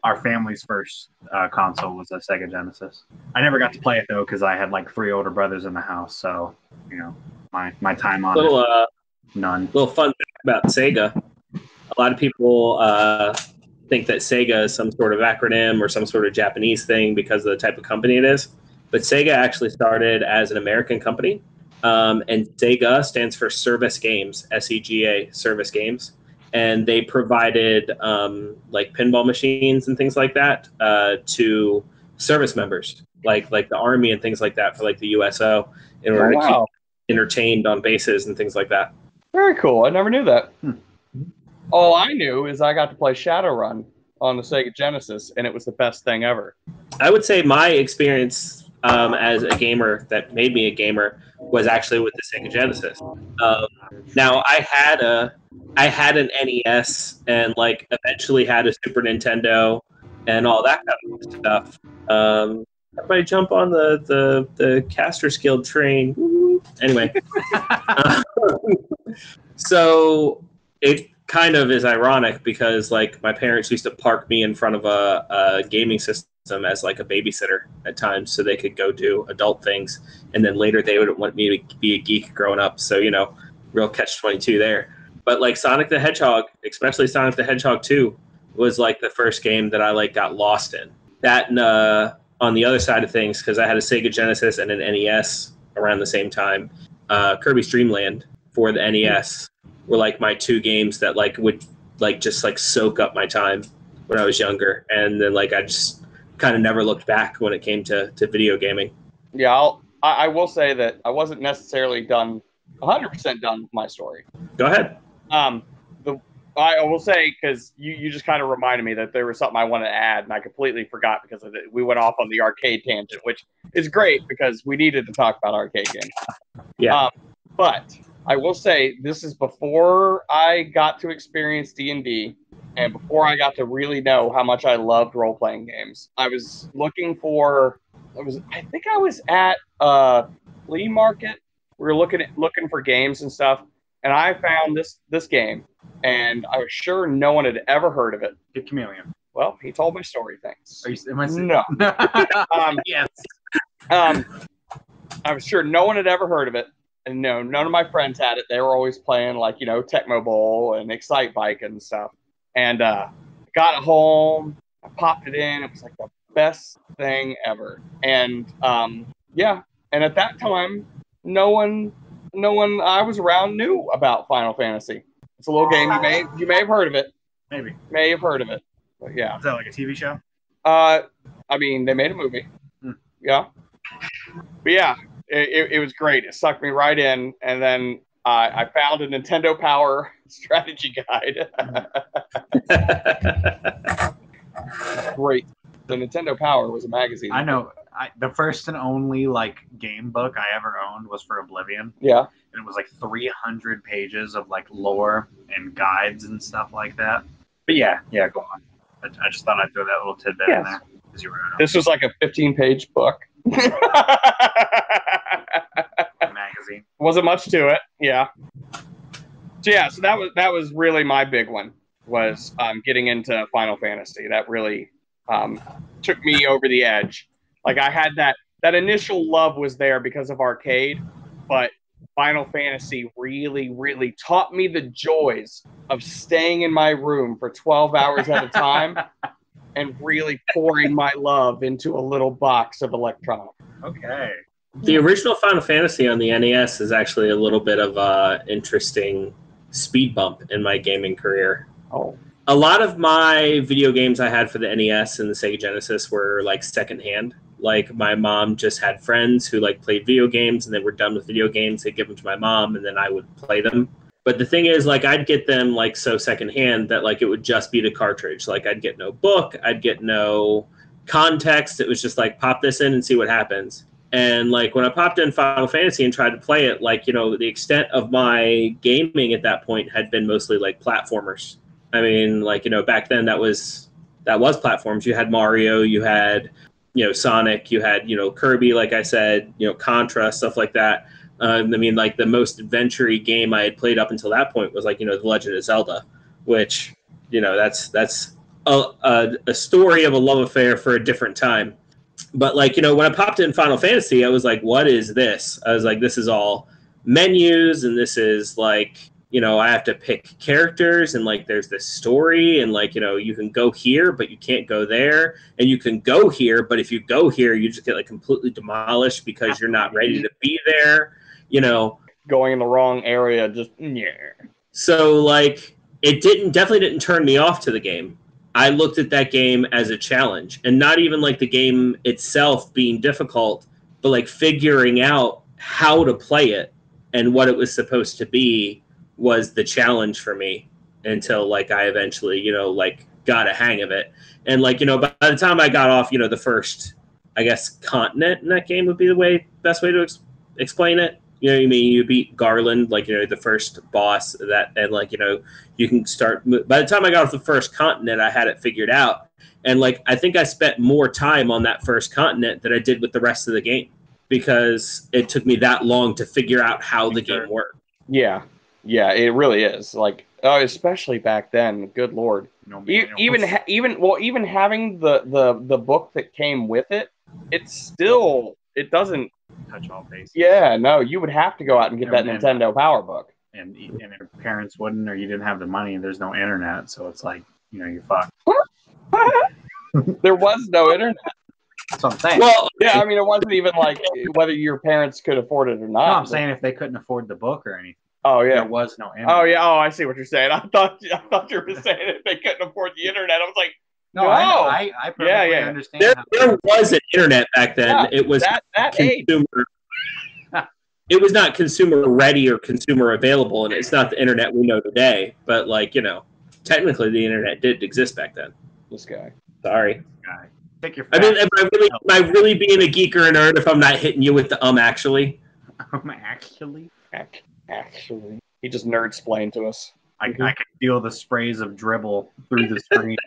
our family's first console was a Sega Genesis. I never got to play it though because I had like 3 older brothers in the house, so my time on it, none. Little fun fact about Sega: a lot of people think that Sega is some sort of acronym or some sort of Japanese thing because of the type of company it is. But Sega actually started as an American company, and Sega stands for Service Games, SEGA, Service Games. And they provided like pinball machines and things like that to service members, like the Army and things like that for like the USO, in order to keep entertained on bases and things like that. Very cool. I never knew that. All I knew is I got to play Shadowrun on the Sega Genesis, and it was the best thing ever. I would say my experience as a gamer that made me a gamer was actually with the Sega Genesis. Now I had an NES and like eventually had a Super Nintendo and all that kind of stuff. Everybody jump on the Casters Guild train. Anyway, so it kind of is ironic because like my parents used to park me in front of a gaming system as like a babysitter at times so they could go do adult things, and then later they would want me to be a geek growing up, so real catch-22 there. But like Sonic the Hedgehog, especially Sonic the Hedgehog 2, was like the first game that I like got lost in. That and on the other side of things, because I had a Sega Genesis and an NES around the same time, Kirby's Dream Land for the NES were like my 2 games that like would like just like soak up my time when I was younger, and then like I just kind of never looked back when it came to video gaming. Yeah, I will say that I wasn't necessarily 100% done with my story. Go ahead. I will say, because you just kind of reminded me that there was something I wanted to add, and I completely forgot because of it. We went off on the arcade tangent, which is great because we needed to talk about arcade games. Yeah. But I will say this is before I got to experience D&D and before I got to really know how much I loved role-playing games. I was looking for, I think I was at a flea market. We were looking for games and stuff, and I found this game, and I was sure no one had ever heard of it. Get Chameleon. Well, he told my story. Thanks. No. Yes. I was sure no one had ever heard of it, and no, none of my friends had it. They were always playing like Tecmo Bowl and Excite Bike and stuff. And got it home. I popped it in. It was like the best thing ever. And yeah. And at that time, no one I was around knew about Final Fantasy. It's a little game. You may have heard of it. Maybe. May have heard of it. But yeah. Is that like a TV show? I mean, they made a movie. Yeah. But yeah, it was great. It sucked me right in, and then I found a Nintendo Power strategy guide. Great. The Nintendo Power was a magazine. I know. The first and only like game book I ever owned was for Oblivion. Yeah. And it was like 300 pages of like lore and guides and stuff like that. But yeah, go on. I just thought I'd throw that little tidbit in there. This was like a 15-page book. Magazine. Wasn't much to it. Yeah. So that was really my big one, was getting into Final Fantasy. That really took me over the edge. Like I had that initial love was there because of arcade, but Final Fantasy really, really taught me the joys of staying in my room for 12 hours at a time and really pouring my love into a little box of electronics. Okay. The original Final Fantasy on the NES is actually a little bit of an interesting speed bump in my gaming career. Oh. A lot of my video games I had for the NES and the Sega Genesis were like secondhand. Like my mom just had friends who like played video games, and they were done with video games. They'd give them to my mom, and then I would play them. But the thing is, like, I'd get them like so secondhand that like it would just be the cartridge. Like I'd get no book, I'd get no context. It was just like pop this in and see what happens. And like when I popped in Final Fantasy and tried to play it, like the extent of my gaming at that point had been mostly like platformers. I mean, like back then that was platforms. You had Mario, you had Sonic, you had Kirby, like I said, Contra, stuff like that. I mean, like the most adventure-y game I had played up until that point was like, The Legend of Zelda, which, that's a story of a love affair for a different time. But like, when I popped in Final Fantasy, I was like, what is this? I was like, this is all menus, and this is like, I have to pick characters, and like there's this story, and like, you can go here, but you can't go there, and you can go here, but if you go here, you just get like completely demolished because you're not ready to be there, Going in the wrong area, just yeah. So like, it definitely didn't turn me off to the game. I looked at that game as a challenge, and not even like the game itself being difficult, but like figuring out how to play it and what it was supposed to be was the challenge for me until like I eventually, like got a hang of it. And like, by the time I got off, the first, I guess, continent in that game would be the best way to explain it. You know what I mean? You beat Garland, like, the first boss that, and like, you can start. By the time I got off the first continent, I had it figured out. And like, I think I spent more time on that first continent than I did with the rest of the game because it took me that long to figure out how the game worked. Yeah. Yeah, it really is. Like, especially back then, good Lord. Even having the book that came with it, it doesn't touch all bases. Yeah, no, you would have to go out and get that Nintendo Power Book. And if your parents wouldn't, or you didn't have the money, there's no internet, so it's like, you're fucked. There was no internet. That's what I'm saying. Well, yeah, I mean, it wasn't even like whether your parents could afford it or not. No, I'm saying if they couldn't afford the book or anything. Oh, yeah. There was no internet. Oh, yeah. Oh, I see what you're saying. I thought you were saying if they couldn't afford the internet. I was like, no. I perfectly understand. There was an internet back then. Yeah, it was that consumer. It was not consumer ready or consumer available, and it's not the internet we know today. But like, technically the internet did exist back then. This guy. Sorry. Guy. Take your I mean, am I really being a geek or a nerd if I'm not hitting you with the actually? Actually, he just nerd-splained to us. I can feel the sprays of dribble through the screen.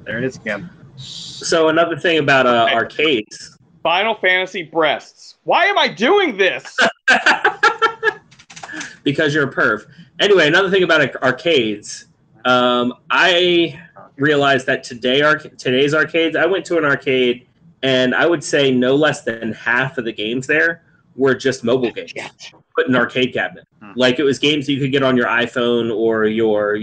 There it is again. So another thing about arcades. Final Fantasy breasts. Why am I doing this? Because you're a perv. Anyway, another thing about arcades. I realized that today's arcades, I went to an arcade, and I would say no less than half of the games there were just mobile games put in an arcade cabinet. Like it was games that you could get on your iPhone or your,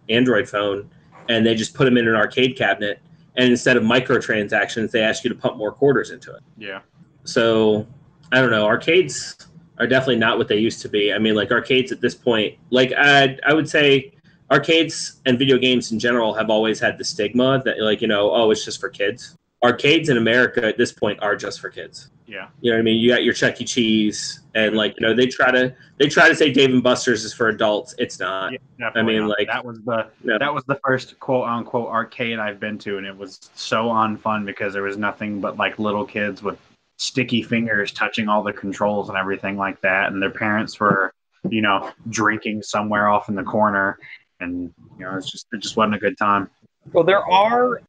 Android phone, and they just put them in an arcade cabinet. And instead of microtransactions, they ask you to pump more quarters into it. Yeah. So I don't know. Arcades are definitely not what they used to be. I mean, like arcades at this point, like I would say arcades and video games in general have always had the stigma that like, it's just for kids. Arcades in America at this point are just for kids. Yeah. You know what I mean? You got your Chuck E. Cheese and like, they try to say Dave and Buster's is for adults. It's not. Yeah, I mean, like that was the first quote unquote arcade I've been to, and it was so unfun because there was nothing but like little kids with sticky fingers touching all the controls and everything like that, and their parents were, drinking somewhere off in the corner, and it just wasn't a good time. Well, there are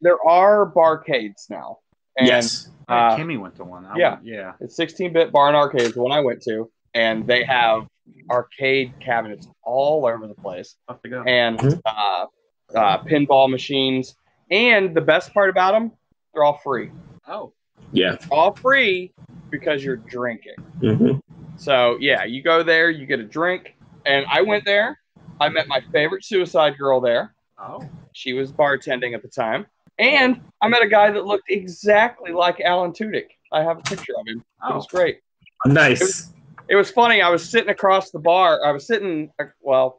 barcades now. And, yes. Kimmy went to one. Yeah. It's 16-bit Barn Arcades, the one I went to, and they have arcade cabinets all over the place. Off to go. And pinball machines. And the best part about them, they're all free. Oh. Yeah. All free because you're drinking. Mm-hmm. So, yeah, you go there, you get a drink. And I went there. I met my favorite Suicide Girl there. Oh. She was bartending at the time. And I met a guy that looked exactly like Alan Tudyk. I have a picture of him. Oh. It was great. Nice. It was funny. I was sitting across the bar. I was sitting, a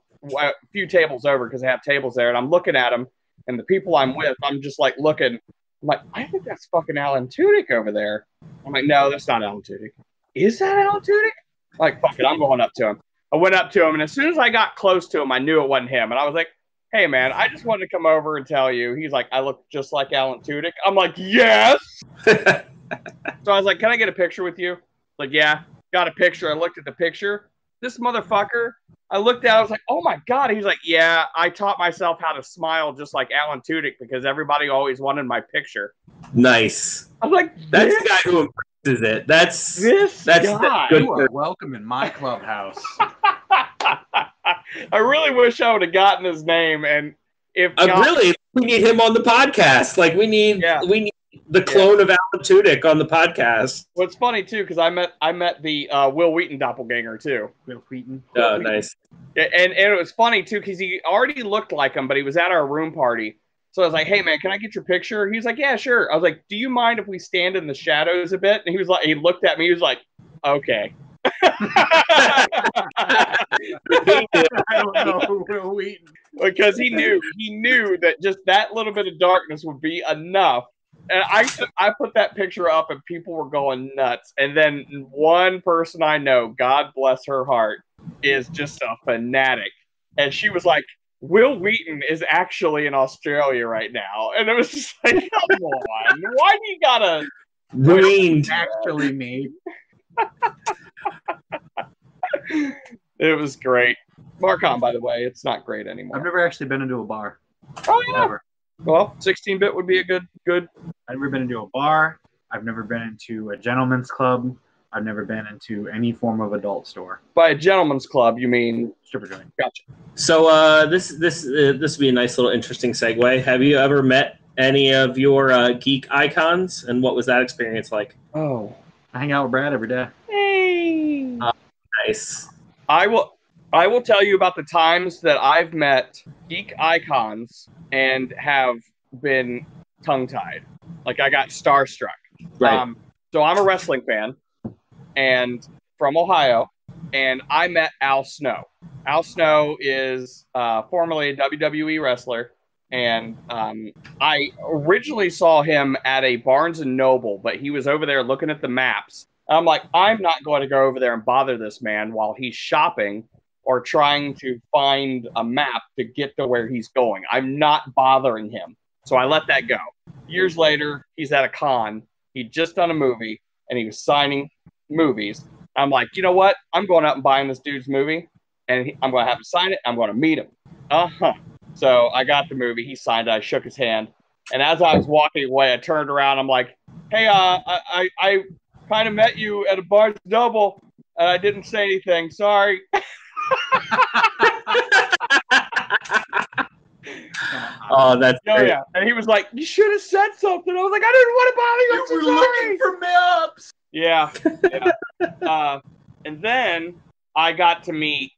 few tables over because they have tables there. And I'm looking at him. And the people I'm with, I'm just like looking. I'm like, I think that's fucking Alan Tudyk over there. I'm like, no, that's not Alan Tudyk. Is that Alan Tudyk? I'm like, fuck it. I'm going up to him. I went up to him. And as soon as I got close to him, I knew it wasn't him. And I was like, hey, man, I just wanted to come over and tell you. He's like, I look just like Alan Tudyk. I'm like, yes. So I was like, can I get a picture with you? Like, yeah, got a picture. I looked at the picture. This motherfucker, I looked at it. I was like, oh, my God. He's like, yeah, I taught myself how to smile just like Alan Tudyk because everybody always wanted my picture. Nice. I was like, that's the guy who impressed is it. That's guy. good. You are welcome in my clubhouse. I really wish I would have gotten his name, and if really, we need him on the podcast. Like we need the clone of Alan Tudyk on the podcast. Well, it's funny too because I met the Will Wheaton doppelganger too. Will Wheaton. Oh, nice. Yeah, and it was funny too because he already looked like him, but he was at our room party. So I was like, "Hey man, can I get your picture?" He was like, "Yeah, sure." I was like, "Do you mind if we stand in the shadows a bit?" And he was like, he looked at me. He was like, "Okay." I don't know who Will Wheaton. Because he knew that just that little bit of darkness would be enough. And I put that picture up and people were going nuts. And then one person I know, God bless her heart, is just a fanatic. And she was like, Will Wheaton is actually in Australia right now. And it was just like, come on. Why do you gotta ruined? Actually me. It was great. Marcon, by the way, it's not great anymore. I've never actually been into a bar. Oh yeah. Never. Well, 16-bit would be a good. I've never been into a bar. I've never been into a gentleman's club. I've never been into any form of adult store. By a gentleman's club, you mean stripper joint? Gotcha. So this would be a nice little interesting segue. Have you ever met any of your geek icons, and what was that experience like? Oh, I hang out with Brad every day. Hey. Nice. I will tell you about the times that I've met geek icons and have been tongue-tied. Like I got starstruck. Right. So I'm a wrestling fan and from Ohio, and I met Al Snow. Al Snow is formerly a WWE wrestler, and I originally saw him at a Barnes & Noble, but he was over there looking at the maps. I'm like, I'm not going to go over there and bother this man while he's shopping or trying to find a map to get to where he's going. I'm not bothering him. So I let that go. Years later, he's at a con. He'd just done a movie, and he was signing movies. I'm like, you know what? I'm going out and buying this dude's movie, and I'm going to have him sign it. I'm going to meet him. So I got the movie. He signed it. I shook his hand. And as I was walking away, I turned around. I'm like, hey, I kind of met you at a Barnes Noble. I didn't say anything. Sorry. Oh, that's great. Yeah. And he was like, you should have said something. I was like, I didn't want to bother you. I'm so sorry. Looking for maps. Yeah. And then I got to meet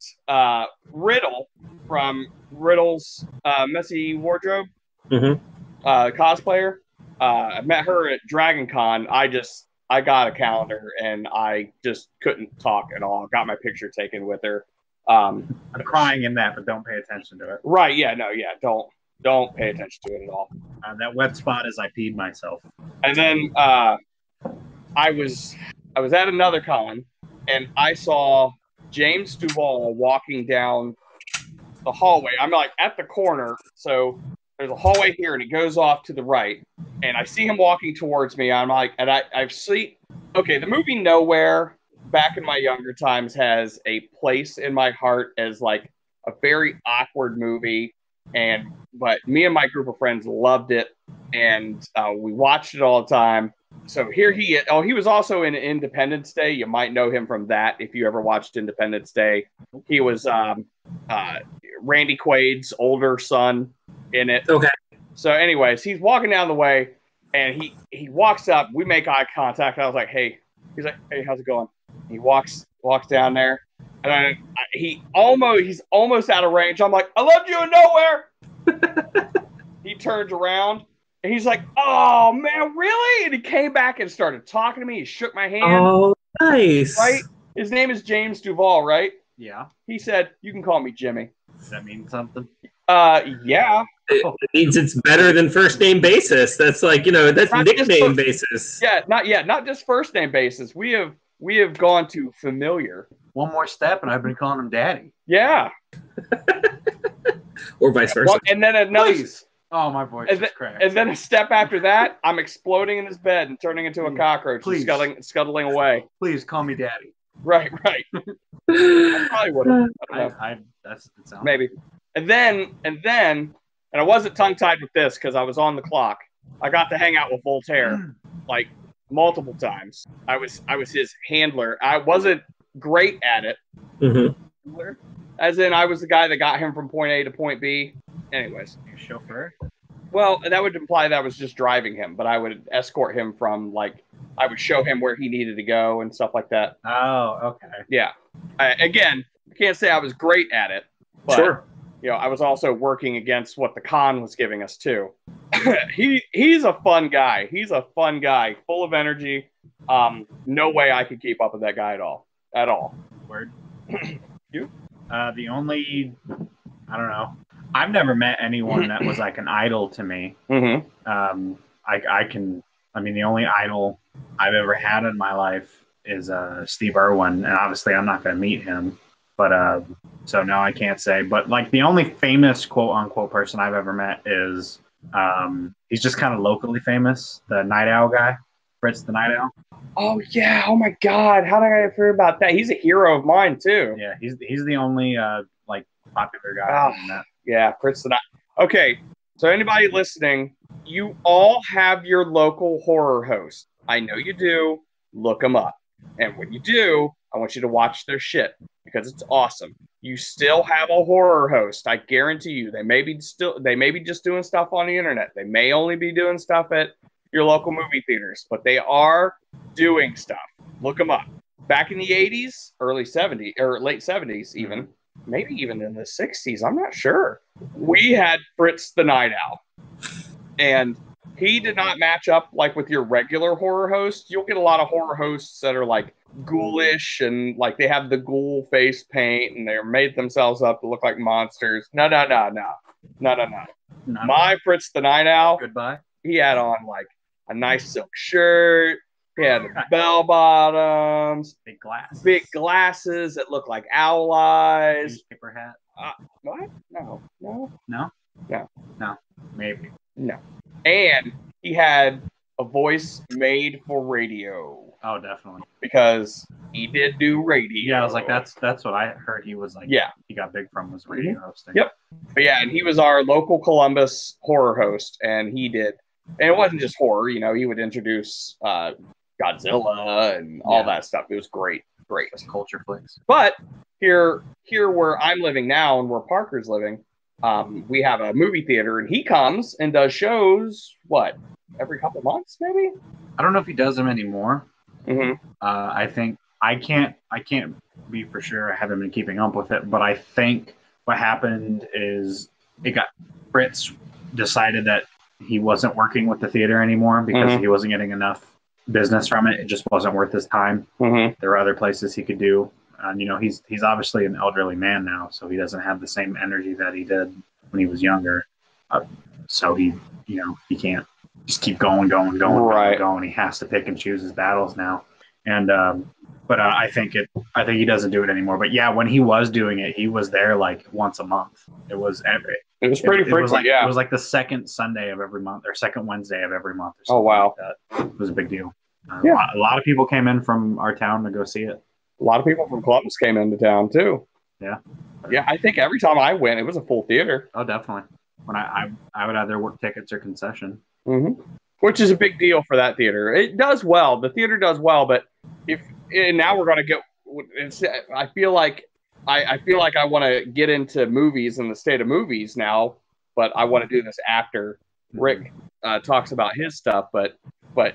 Riddle from Riddle's Messy Wardrobe cosplayer. I met her at Dragon Con. I got a calendar and I just couldn't talk at all. Got my picture taken with her. I'm crying in that, but don't pay attention to it. Right? Yeah. No. Yeah. Don't pay attention to it at all. That wet spot is I peed myself. And then I was at another con and I saw James Duvall walking down the hallway. I'm like at the corner, so there's a hallway here and it goes off to the right. And I see him walking towards me. I'm like, and I've seen, okay, the movie Nowhere back in my younger times has a place in my heart as like a very awkward movie. But me and my group of friends loved it. And we watched it all the time. So here he is. Oh, he was also in Independence Day. You might know him from that if you ever watched Independence Day. He was Randy Quaid's older son in it. Okay. So anyways, he's walking down the way and he walks up. We make eye contact. I was like, hey. He's like, hey, how's it going? He walks down there. And he's almost out of range. I'm like, I loved you in Nowhere. He turns around. And he's like, oh, man, really? And he came back and started talking to me. He shook my hand. Oh, nice. Right? His name is James Duvall, right? Yeah. He said, you can call me Jimmy. Does that mean something? Yeah. It means it's better than first name basis. That's like, that's not nickname basis. Yeah, not just first name basis. We have gone to familiar. One more step, and I've been calling him Daddy. Yeah. Or vice versa. Well, and then another. Please. Oh, my voice is cracked. And then a step after that, I'm exploding in his bed and turning into a cockroach, and scuttling away. Please call me Daddy. Right. I probably would have. That's it sounds. Maybe. And then, I wasn't tongue-tied with this because I was on the clock. I got to hang out with Voltaire, like multiple times. I was his handler. I wasn't great at it. Mm-hmm. As in, I was the guy that got him from point A to point B. Anyways. Your chauffeur? Well, that would imply that I was just driving him, but I would escort him from, like, I would show him where he needed to go and stuff like that. Oh, okay. Yeah. Again, I can't say I was great at it, but, Sure. you know, I was also working against what the con was giving us, too. He's a fun guy. He's a fun guy, full of energy. No way I could keep up with that guy at all. At all. Word. You? The only, I don't know. I've never met anyone that was like an idol to me. Mm-hmm. I mean, the only idol I've ever had in my life is Steve Irwin, and obviously I'm not going to meet him. But so no, I can't say. But like the only famous quote unquote person I've ever met is he's just kind of locally famous, the Night Owl guy, Fritz the Night Owl. Oh yeah! Oh my God! How did I forget about that? He's a hero of mine too. Yeah, he's the only like popular guy. Yeah, Fritz the Night. Okay, so anybody listening, you all have your local horror host. I know you do. Look them up, and when you do, I want you to watch their shit because it's awesome. You still have a horror host. I guarantee you. They may be just doing stuff on the internet. They may only be doing stuff at your local movie theaters, but they are doing stuff. Look them up. Back in the 80s, early 70s, or late 70s even, maybe even in the 60s, I'm not sure. We had Fritz the Night Owl. And he did not match up like with your regular horror host. You'll get a lot of horror hosts that are like ghoulish and like they have the ghoul face paint and they're made themselves up to look like monsters. No. My Fritz the Night Owl, Goodbye. he had on like a nice silk shirt. He had bell bottoms, big glasses that look like owl eyes. Newspaper hat. What? No. Maybe. No. And he had a voice made for radio. Oh, definitely. Because he did do radio. Yeah, I was like, that's what I heard. He was like, yeah, he got big from was radio hosting. Yep. But yeah, and he was our local Columbus horror host, and he did. And it wasn't just horror, you know. He would introduce Godzilla and all that stuff. It was great. Just culture flicks. But here where I'm living now and where Parker's living, we have a movie theater, and he comes and does shows. What, every couple months, maybe? I don't know if he does them anymore. Mm-hmm. I think I can't be for sure. I haven't been keeping up with it, but I think what happened is Fritz decided that he wasn't working with the theater anymore because he wasn't getting enough business from it. It just wasn't worth his time. There were other places he could do. And, you know, he's obviously an elderly man now, so he doesn't have the same energy that he did when he was younger. So he can't just keep going. He has to pick and choose his battles now. And but I think he doesn't do it anymore. But yeah, when he was doing it, he was there like once a month. It was pretty frequent. It was like the second Sunday of every month or second Wednesday of every month. Or something. Oh wow, like that. It was a big deal. A lot of people came in from our town to go see it. A lot of people from Columbus came into town too. Yeah. I think every time I went, it was a full theater. Oh, definitely. When I would either work tickets or concession. Which is a big deal for that theater. It does well. The theater does well, but now we're going to get. I feel like I want to get into movies and the state of movies now, but I want to do this after Rick talks about his stuff. But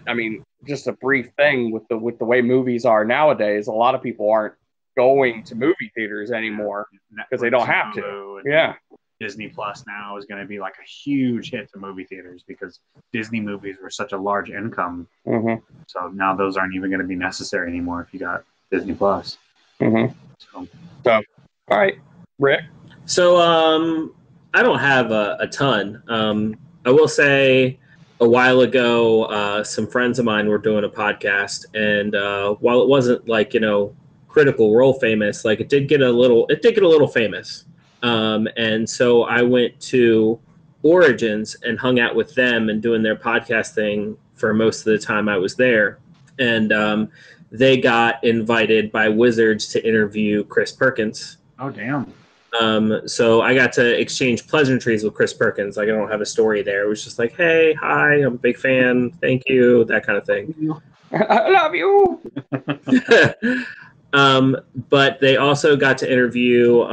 I mean, just a brief thing with the way movies are nowadays. A lot of people aren't going to movie theaters anymore because they don't have to. Yeah. Disney Plus now is going to be like a huge hit to movie theaters because Disney movies were such a large income. So now those aren't even going to be necessary anymore if you got Disney Plus. So, all right, Rick. So I don't have a ton. I will say a while ago, some friends of mine were doing a podcast, and while it wasn't like, Critical Role famous, like it did get a little famous. And so I went to Origins and hung out with them and doing their podcast thing for most of the time I was there. And they got invited by Wizards to interview Chris Perkins. Oh, damn. So I got to exchange pleasantries with Chris Perkins. Like, I don't have a story there. It was just like, hey, hi, I'm a big fan. Thank you, that kind of thing. I love you. But they also got to interview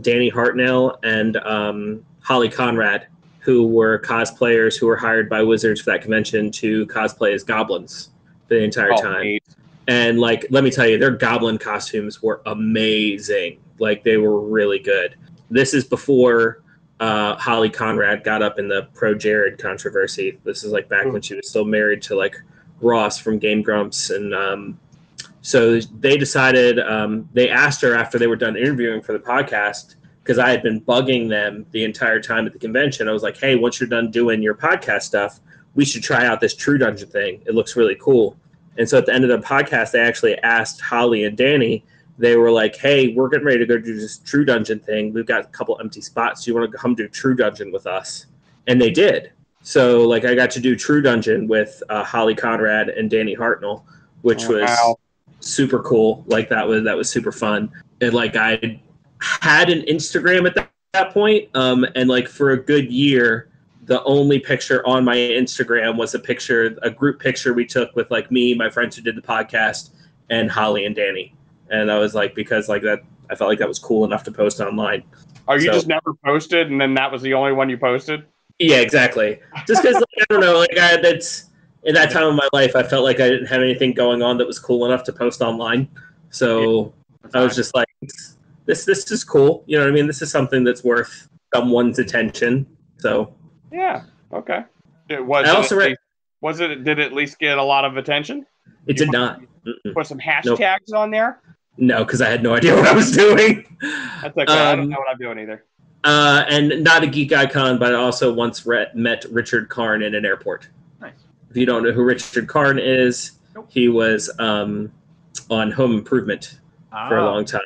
Danny Hartnell and Holly Conrad, who were cosplayers who were hired by Wizards for that convention to cosplay as goblins the entire time. Neat. And like, let me tell you, their goblin costumes were amazing. Like, they were really good. This is before Holly Conrad got up in the pro Jared controversy. This is like back when she was still married to like Ross from Game Grumps. And so they decided, they asked her after they were done interviewing for the podcast, because I had been bugging them the entire time at the convention. I was like, hey, once you're done doing your podcast stuff, we should try out this True Dungeon thing. It looks really cool. And so at the end of the podcast, they actually asked Holly and Danny, they were like, hey, we're getting ready to go do this True Dungeon thing. We've got a couple empty spots. Do you want to come do True Dungeon with us? And they did. So like, I got to do True Dungeon with Holly Conrad and Danny Hartnell, which was super cool. Like that was super fun. And like, I had an Instagram at that point. And like for a good year, the only picture on my Instagram was a group picture we took with like me, my friends who did the podcast, and Holly and Danny. And I was like, because like that, I felt like that was cool enough to post online. Oh, you just never posted, and then that was the only one you posted? Yeah, exactly. Just because, like, I don't know, like that's in that time of my life, I felt like I didn't have anything going on that was cool enough to post online. So I was just like, this is cool. You know what I mean? This is something that's worth someone's attention. So. Yeah. Okay. Did it at least get a lot of attention? It did not. Put some hashtags on there? No, because I had no idea what I was doing. That's okay. I don't know what I'm doing either. And not a geek icon, but I also once met Richard Karn in an airport. Nice. If you don't know who Richard Karn is, he was on Home Improvement for a long time.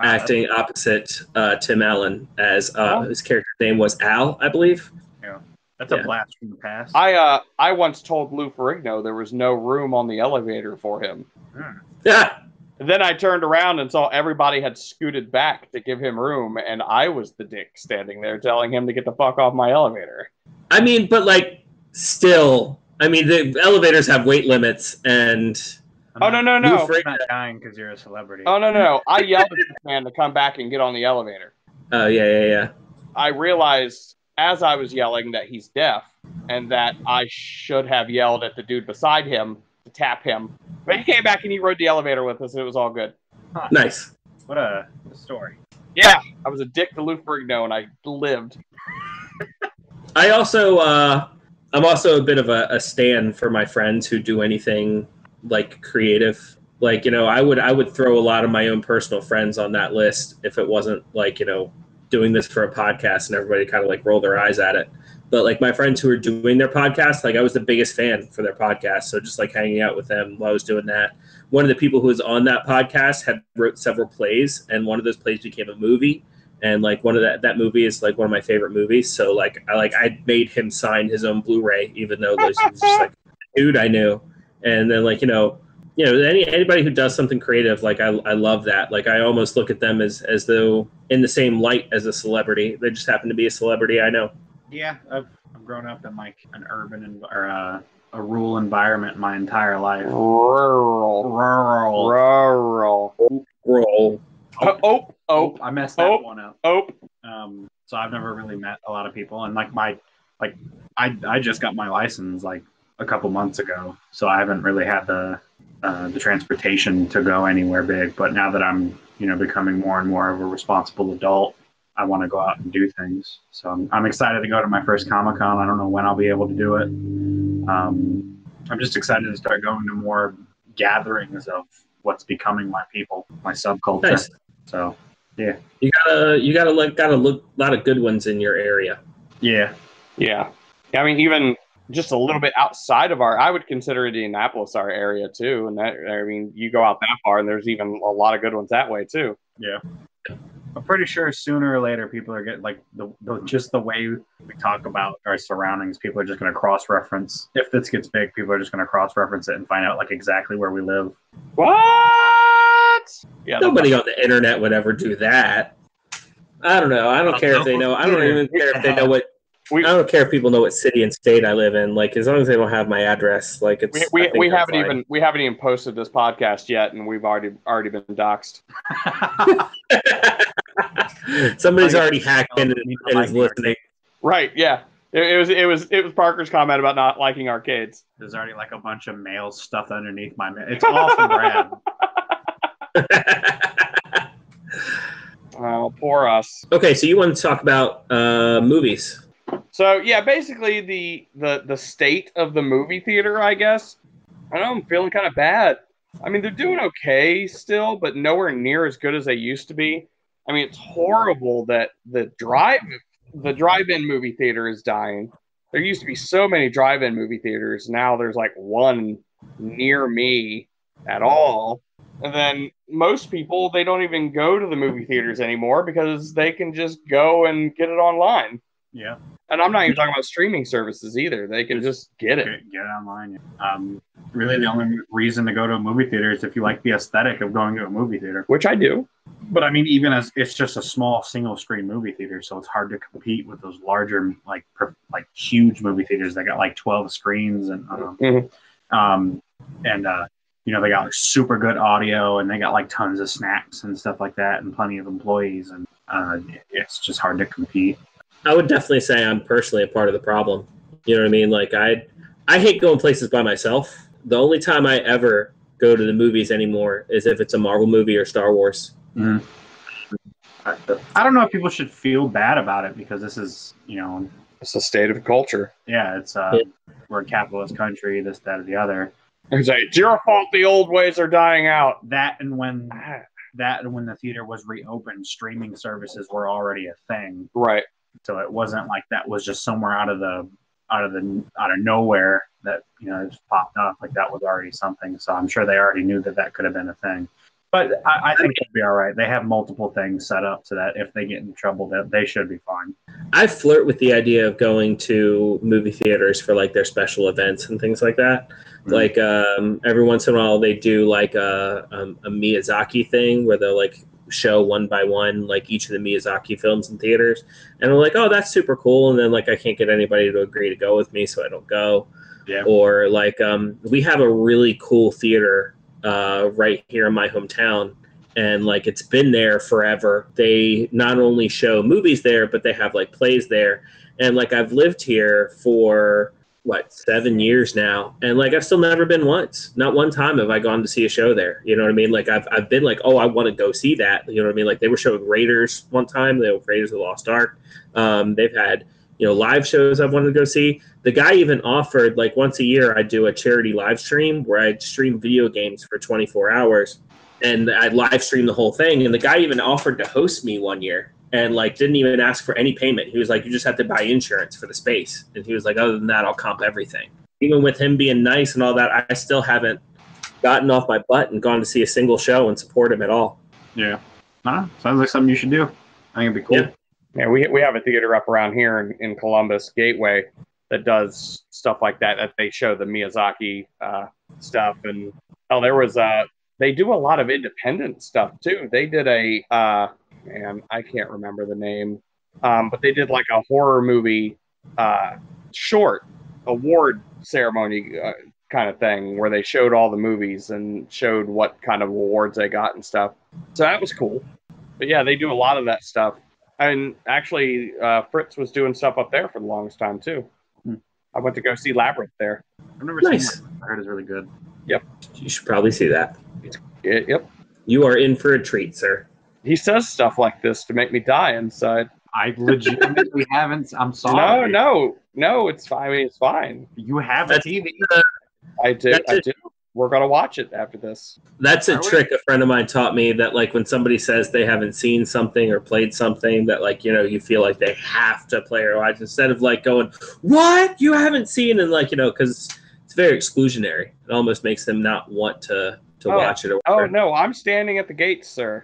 Acting opposite Tim Allen as his character's name was Al, I believe. Yeah, that's a blast from the past. I once told Lou Ferrigno there was no room on the elevator for him. Yeah. And then I turned around and saw everybody had scooted back to give him room, and I was the dick standing there telling him to get the fuck off my elevator. I mean, but like, still, I mean, the elevators have weight limits, and. No. I'm not dying because you're a celebrity. Oh, no. I yelled at this man to come back and get on the elevator. Oh, yeah. I realized as I was yelling that he's deaf and that I should have yelled at the dude beside him to tap him. But he came back and he rode the elevator with us and it was all good. Huh. Nice. What a story. Yeah, I was a dick to Lou Ferrigno and I lived. I'm also a bit of a stan for my friends who do anything like creative. Like, you know, I would throw a lot of my own personal friends on that list if it wasn't like, you know, doing this for a podcast and everybody kind of like roll their eyes at it. But like my friends who are doing their podcast, like I was the biggest fan for their podcast. So just like hanging out with them while I was doing that. One of the people who was on that podcast had wrote several plays, and one of those plays became a movie. And like one of that movie is like one of my favorite movies. So like I made him sign his own Blu-ray, even though he was just like dude I knew. And then like, you know, anybody who does something creative, like I love that. Like I almost look at them as though in the same light as a celebrity. They just happen to be a celebrity I know. Yeah, I've grown up in like an urban or a rural environment my entire life. Rural. Oh, I messed that one up. So I've never really met a lot of people, and I just got my license like a couple months ago, so I haven't really had the transportation to go anywhere big. But now that I'm, you know, becoming more and more of a responsible adult, I want to go out and do things. So I'm excited to go to my first Comic-Con. I don't know when I'll be able to do it. I'm just excited to start going to more gatherings of what's becoming my people, my subculture. Nice. So yeah, you got a lot of good ones in your area. Yeah. I mean, even just a little bit outside of I would consider Indianapolis our area too. And that, I mean, you go out that far and there's even a lot of good ones that way too. Yeah. I'm pretty sure sooner or later people are getting like just the way we talk about our surroundings. People are just going to cross-reference. If this gets big, people are just going to cross-reference it and find out like exactly where we live. What? Yeah. Nobody on the internet would ever do that. I don't know. I don't care if they know. I don't even care if they know what I don't care if people know what city and state I live in. Like, as long as they don't have my address, like it's. We haven't even posted this podcast yet, and we've already been doxxed. Somebody's already hacked in and is listening. Right? Yeah. It was Parker's comment about not liking arcades. There's already like a bunch of mails stuffed underneath my mail. It's all from Brad. Oh, poor us. Okay, so you want to talk about movies? So yeah, basically the state of the movie theater, I guess. I don't know, I'm feeling kind of bad. I mean, they're doing okay still, but nowhere near as good as they used to be. I mean, it's horrible that the drive-in movie theater is dying. There used to be so many drive-in movie theaters. Now there's like one near me at all. And then most people, they don't even go to the movie theaters anymore because they can just go and get it online. Yeah. And I'm not even talking about streaming services either. They can just get it. Get it online. Really, the only reason to go to a movie theater is if you like the aesthetic of going to a movie theater. Which I do. But I mean, even as it's just a small single screen movie theater, so it's hard to compete with those larger, like huge movie theaters that got like 12 screens and you know, they got like super good audio and they got like tons of snacks and stuff like that and plenty of employees, and it's just hard to compete. I would definitely say I'm personally a part of the problem. You know what I mean? Like I hate going places by myself. The only time I ever go to the movies anymore is if it's a Marvel movie or Star Wars. Mm-hmm. I don't know if people should feel bad about it because this is, you know, it's a state of culture. Yeah, it's we're a capitalist country, this, that, or the other. It's your fault the old ways are dying out. That and when the theater was reopened, streaming services were already a thing. Right. So it wasn't like that was just somewhere out of nowhere that, you know, it just popped up. Like that was already something. So I'm sure they already knew that could have been a thing. But I think it'll be all right. They have multiple things set up so that if they get in trouble, that they should be fine. I flirt with the idea of going to movie theaters for like their special events and things like that. Mm-hmm. Like every once in a while, they do like a Miyazaki thing where they'll like show one by one like each of the Miyazaki films in theaters, and I'm like, oh, that's super cool. And then like I can't get anybody to agree to go with me, so I don't go. Yeah. Or like we have a really cool theater right here in my hometown, and like it's been there forever. They not only show movies there, but they have like plays there. And like I've lived here for 7 years now, and like I've still never been once. Not one time have I gone to see a show there. You know what I mean? Like I've been like, oh, I want to go see that. You know what I mean? Like they were showing Raiders one time. They were Raiders of the Lost Ark. They've had, you know, live shows I've wanted to go see. The guy even offered, like, once a year I'd do a charity live stream where I'd stream video games for 24 hours, and I'd live stream the whole thing. And the guy even offered to host me one year and, like, didn't even ask for any payment. He was like, you just have to buy insurance for the space. And he was like, other than that, I'll comp everything. Even with him being nice and all that, I still haven't gotten off my butt and gone to see a single show and support him at all. Yeah. Sounds like something you should do. I think it'd be cool. Yeah. Yeah, we have a theater up around here in Columbus Gateway that does stuff like that they show the Miyazaki stuff. And there was they do a lot of independent stuff too. They did a man, I can't remember the name, but they did like a horror movie short award ceremony kind of thing where they showed all the movies and showed what kind of awards they got and stuff. So that was cool. But yeah, they do a lot of that stuff. And actually, Fritz was doing stuff up there for the longest time, too. I went to go see Labyrinth there. I've never seen it. I heard it's really good. Yep. You should probably see that. Yep. You are in for a treat, sir. He says stuff like this to make me die inside. I legitimately haven't. I'm sorry. No, it's fine. I mean, it's fine. You have a TV. I do. We're going to watch it after this. That's a trick a friend of mine taught me, that like when somebody says they haven't seen something or played something that, like, you know, you feel like they have to play or watch, instead of like going, what? You haven't seen? And like, you know, because it's very exclusionary. It almost makes them not want to watch it. Or whatever. Oh, no, I'm standing at the gate, sir.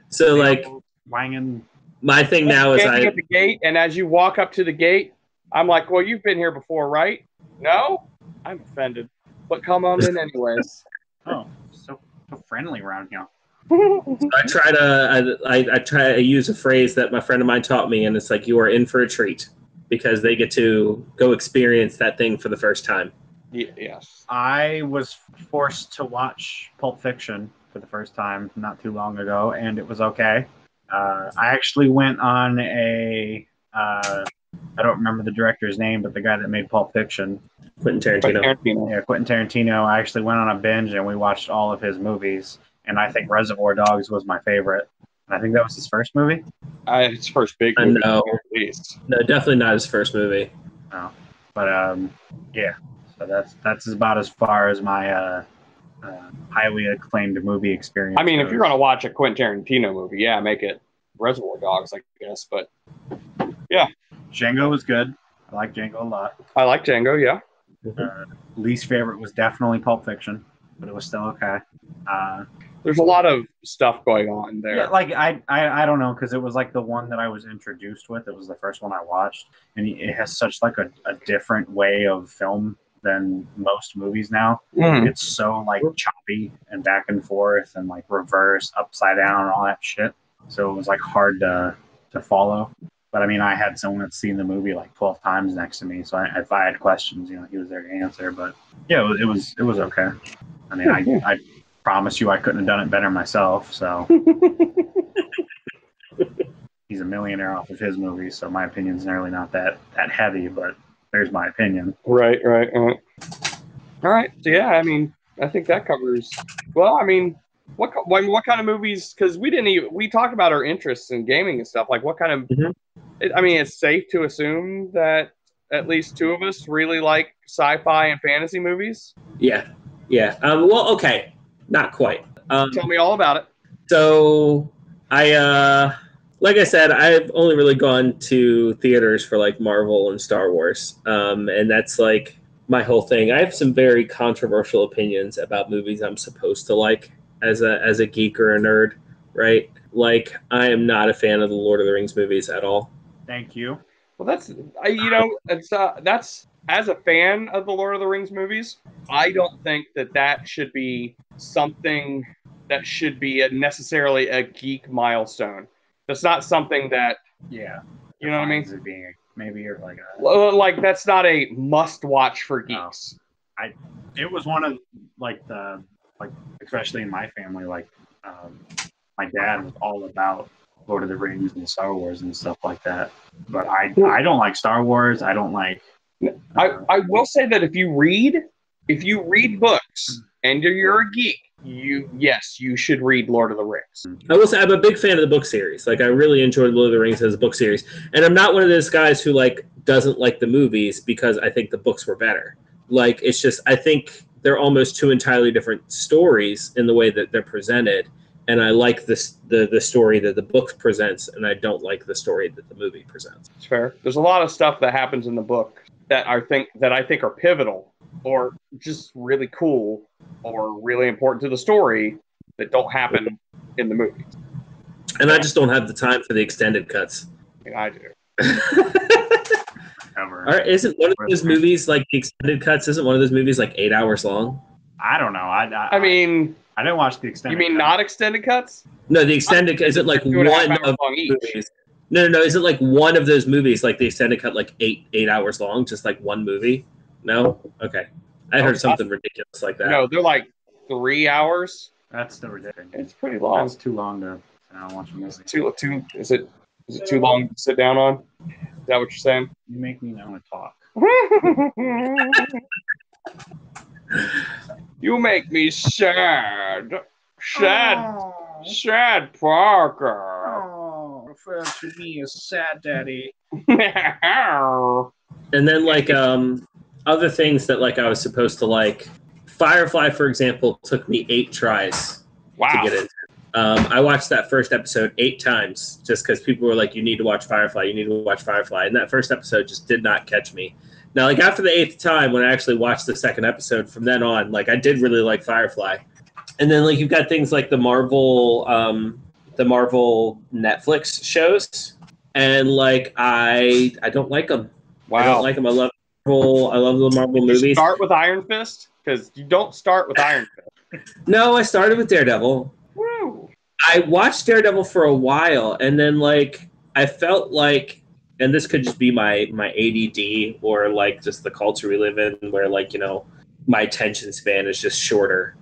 So like, wanging. My thing now is at the gate, and as you walk up to the gate, I'm like, well, you've been here before, right? No? I'm offended. But come on in anyways. Oh, so friendly around here. I try to use a phrase that my friend of mine taught me, and it's like, you are in for a treat. because they get to go experience that thing for the first time. Yes. I was forced to watch Pulp Fiction for the first time not too long ago, and it was okay. I actually went on a I don't remember the director's name, but the guy that made Pulp Fiction. Quentin Tarantino. Yeah, Quentin Tarantino. I actually went on a binge and we watched all of his movies, and I think Reservoir Dogs was my favorite. And I think that was his first movie. His first big movie. No. At least. No, definitely not his first movie. No, but yeah. So that's about as far as my highly acclaimed movie experience. I mean, goes. if you're gonna watch a Quentin Tarantino movie, yeah, make it Reservoir Dogs, I guess. But yeah, Django was good. I like Django a lot. I like Django. Yeah. Least favorite was definitely Pulp Fiction, but it was still okay. There's a lot of stuff going on there. Yeah, like I don't know, because it was like the one that I was introduced with. It was the first one I watched, and it has such like a different way of film than most movies now. It's so like choppy and back and forth and like reverse, upside down, and all that shit. So it was like hard to follow. But I mean, I had someone that's seen the movie like 12 times next to me, so if I had questions, he was there to answer. But yeah, it was okay. I mean, I promise you, I couldn't have done it better myself. So he's a millionaire off of his movies, so my opinion's nearly not that heavy. But there's my opinion. Right. All right. So yeah, I mean, I think that covers. Well, I mean, what kind of movies? Because we talked about our interests in gaming and stuff. Like, what kind of? Mm-hmm. I mean, it's safe to assume that at least two of us really like sci-fi and fantasy movies. Yeah. Well, okay, not quite. Tell me all about it. So like I said, I've only really gone to theaters for like Marvel and Star Wars, and that's like my whole thing. I have some very controversial opinions about movies I'm supposed to like as a geek or a nerd, right? Like, I am not a fan of the Lord of the Rings movies at all. Thank you. Well, that's that's as a fan of the Lord of the Rings movies, I don't think that should be something that should be necessarily a geek milestone. That's not something that you know what I mean. It being maybe you're like that's not a must watch for geeks. No. It was one of especially in my family, my dad was all about Lord of the Rings and Star Wars and stuff like that. But I don't like Star Wars. I don't like. I will say that if you read books and you're a geek, you should read Lord of the Rings. I will say I'm a big fan of the book series. Like, I really enjoyed Lord of the Rings as a book series, and I'm not one of those guys who like doesn't like the movies because I think the books were better. Like, it's just I think they're almost two entirely different stories in the way that they're presented. And I like the story that the book presents, and I don't like the story that the movie presents. It's fair. There's a lot of stuff that happens in the book that I think are pivotal, or just really cool, or really important to the story that don't happen in the movies. And I just don't have the time for the extended cuts. I mean, I do. Isn't one of those movies like the extended cuts? Isn't one of those movies like 8 hours long? I don't know. I mean. I didn't watch the extended. You mean cuts. Not extended cuts? No, the extended. Is it like one of movies? No. Is it like one of those movies, like the extended cut, like eight hours long, just like one movie? No. Okay, I heard something ridiculous like that. No, they're like 3 hours. That's the ridiculous. It's pretty long. That's too long to watch a movie. Is it too long to sit down on? Is that what you're saying? You make me want to talk. You make me sad. Sad Parker. Oh, refer to me as sad daddy. And then like other things that like I was supposed to like. Firefly, for example, took me 8 tries to get into. I watched that first episode 8 times just because people were like, you need to watch Firefly, and that first episode just did not catch me. Now, like, after the 8th time, when I actually watched the second episode, from then on, like, I did really like Firefly. And then, like, you've got things like the Marvel Netflix shows, and like, I don't like them. Wow. I don't like them. I love the Marvel movies. You start with Iron Fist? Because you don't start with Iron Fist. No, I started with Daredevil. Woo. I watched Daredevil for a while, and then, like, I felt like and this could just be my ADD or like just the culture we live in, where like my attention span is just shorter.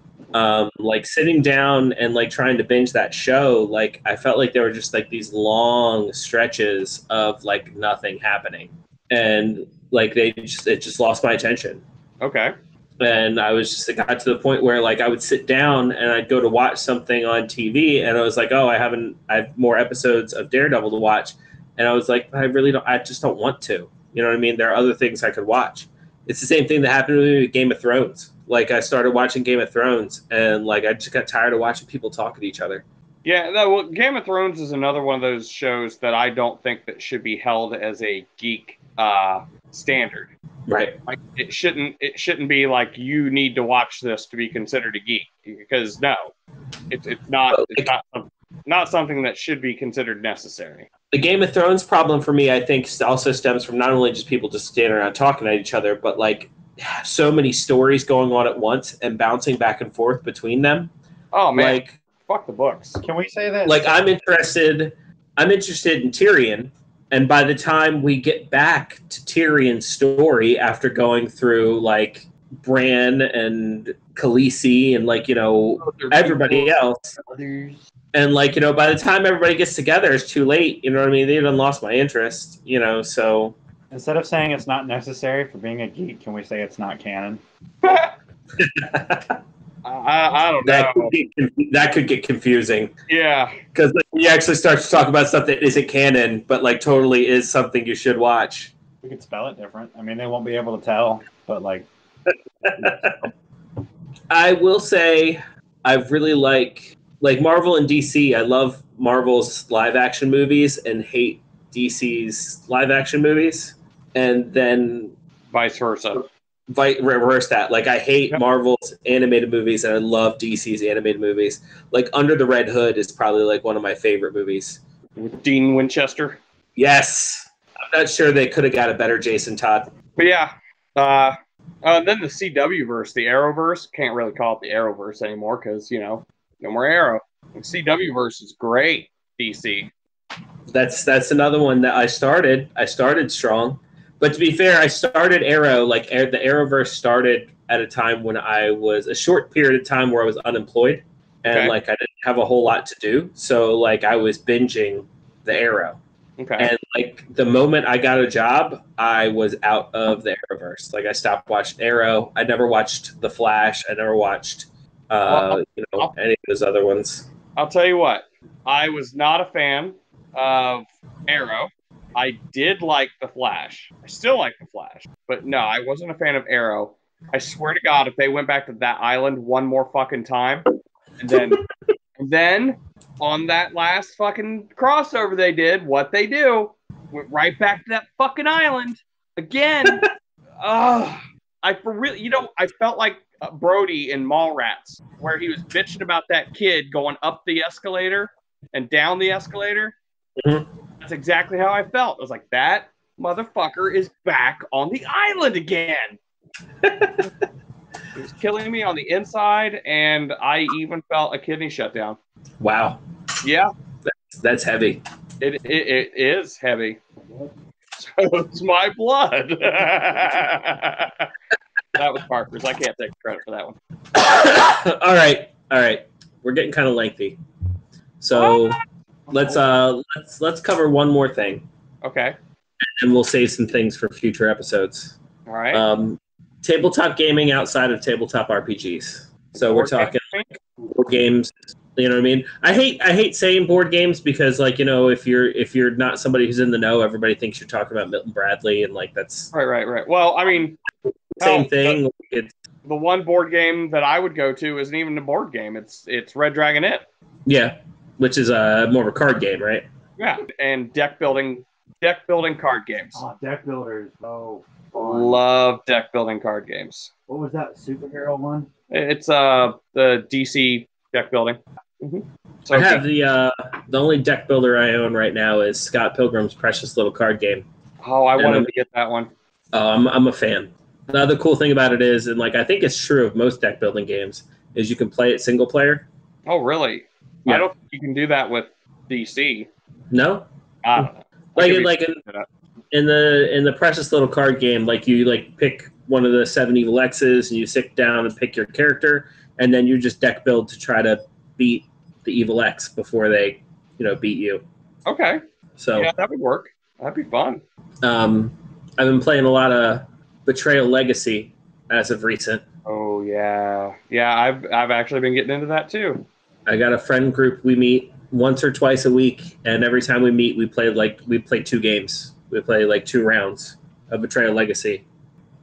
Like sitting down and like trying to binge that show, like I felt like there were just like these long stretches of like nothing happening, and like it just lost my attention. Okay. And I was just, it got to the point where like I would sit down and I'd go to watch something on TV, and I was like, oh, I have more episodes of Daredevil to watch, and I was like, I just don't want to. You know what I mean? There are other things I could watch. It's the same thing that happened to me with Game of Thrones. Like I started watching Game of Thrones, and like I just got tired of watching people talk at each other. Yeah, no, well, Game of Thrones is another one of those shows that I don't think that should be held as a geek standard. Right. Like it shouldn't be like you need to watch this to be considered a geek, because no, it's not something that should be considered necessary. The Game of Thrones problem for me, I think, also stems from not only just people just standing around talking at each other, but like so many stories going on at once and bouncing back and forth between them. Oh man, like fuck the books. Can we say that? Like I'm interested in Tyrion. And by the time we get back to Tyrion's story, after going through like Bran and Khaleesi and like everybody else, and like by the time everybody gets together, it's too late. You know what I mean? They done lost my interest. So instead of saying it's not necessary for being a geek, can we say it's not canon? I don't know. That could get confusing. Yeah. Because like, you actually start to talk about stuff that isn't canon, but like totally is something you should watch. We could spell it different. I mean, they won't be able to tell, but like. I will say I really like Marvel and DC. I love Marvel's live action movies and hate DC's live action movies. And then vice versa. Reverse that. Like I hate Marvel's animated movies and I love DC's animated movies. Like Under the Red Hood is probably like one of my favorite movies. With Dean Winchester. Yes. I'm not sure they could have got a better Jason Todd. But yeah. Then the CW verse, the Arrowverse. Can't really call it the Arrowverse anymore because, no more Arrow. The CW verse is great, DC. That's another one that I started. I started strong. But to be fair, I started Arrow, like the Arrowverse started at a time when I was a short period of time where I was unemployed and like I didn't have a whole lot to do. So like I was binging the Arrow. Okay. And like the moment I got a job, I was out of the Arrowverse. Like I stopped watching Arrow. I never watched The Flash. I never watched any of those other ones. I'll tell you what. I was not a fan of Arrow. I did like The Flash. I still like The Flash. But no, I wasn't a fan of Arrow. I swear to God, if they went back to that island one more fucking time, and then on that last fucking crossover they did, what they do, went right back to that fucking island again. I felt like Brody in Mallrats, where he was bitching about that kid going up the escalator and down the escalator. Mm-hmm. That's exactly how I felt. I was like, that motherfucker is back on the island again. It was killing me on the inside, and I even felt a kidney shutdown. Wow. Yeah. That's heavy. It is heavy. So it's my blood. That was Parker's. I can't take credit for that one. All right. We're getting kind of lengthy. So let's cover one more thing. Okay. And we'll save some things for future episodes. All right. Tabletop gaming outside of tabletop RPGs. So we're talking board games. You know what I mean? I hate saying board games because, like, if you're not somebody who's in the know, everybody thinks you're talking about Milton Bradley, and like that's right. Well, I mean, same thing. The one board game that I would go to isn't even a board game. It's Red Dragon Inn. Yeah, which is more of a card game, right? Yeah, and deck building card games. Oh, deck builders. Oh, fun. Love deck building card games. What was that superhero one? It's the DC deck building. Mm-hmm. So I have the only deck builder I own right now is Scott Pilgrim's Precious Little Card Game. Oh, I wanted to get that one. I'm a fan. The other cool thing about it is, and like I think it's true of most deck building games, is you can play it single player. Oh, really? Yeah. I don't think you can do that with DC. No? I don't know. in the precious little card game, like you like pick one of the 7 evil X's and you sit down and pick your character, and then you just deck build to try to beat the evil X before they, beat you. Okay. So yeah, that would work. That'd be fun. I've been playing a lot of Betrayal Legacy as of recent. Oh yeah, I've actually been getting into that too. I got a friend group. We meet once or twice a week, and every time we meet, we play 2 games. We play like 2 rounds of Betrayal Legacy.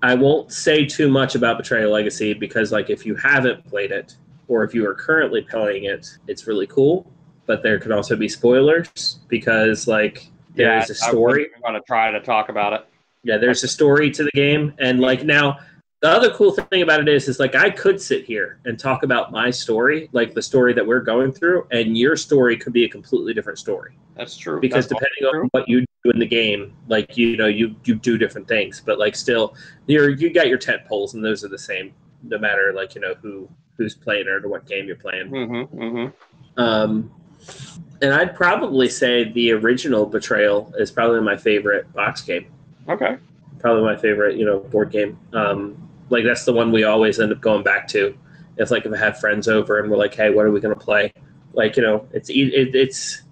I won't say too much about Betrayal Legacy because, like, if you haven't played it or if you are currently playing it, it's really cool. But there could also be spoilers because, like, there's a story. I'm going to try to talk about it. Yeah, there's a story to the game, and like now. The other cool thing about it is like I could sit here and talk about my story, like the story that we're going through, and your story could be a completely different story. That's true. Because depending on what you do in the game, like you do different things, but like still, you got your tent poles, and those are the same, no matter like who's playing it or what game you're playing. And I'd probably say the original Betrayal is probably my favorite box game. Okay. Probably my favorite, board game. Like that's the one we always end up going back to. If I have friends over and we're like, hey, what are we going to play? Like, it's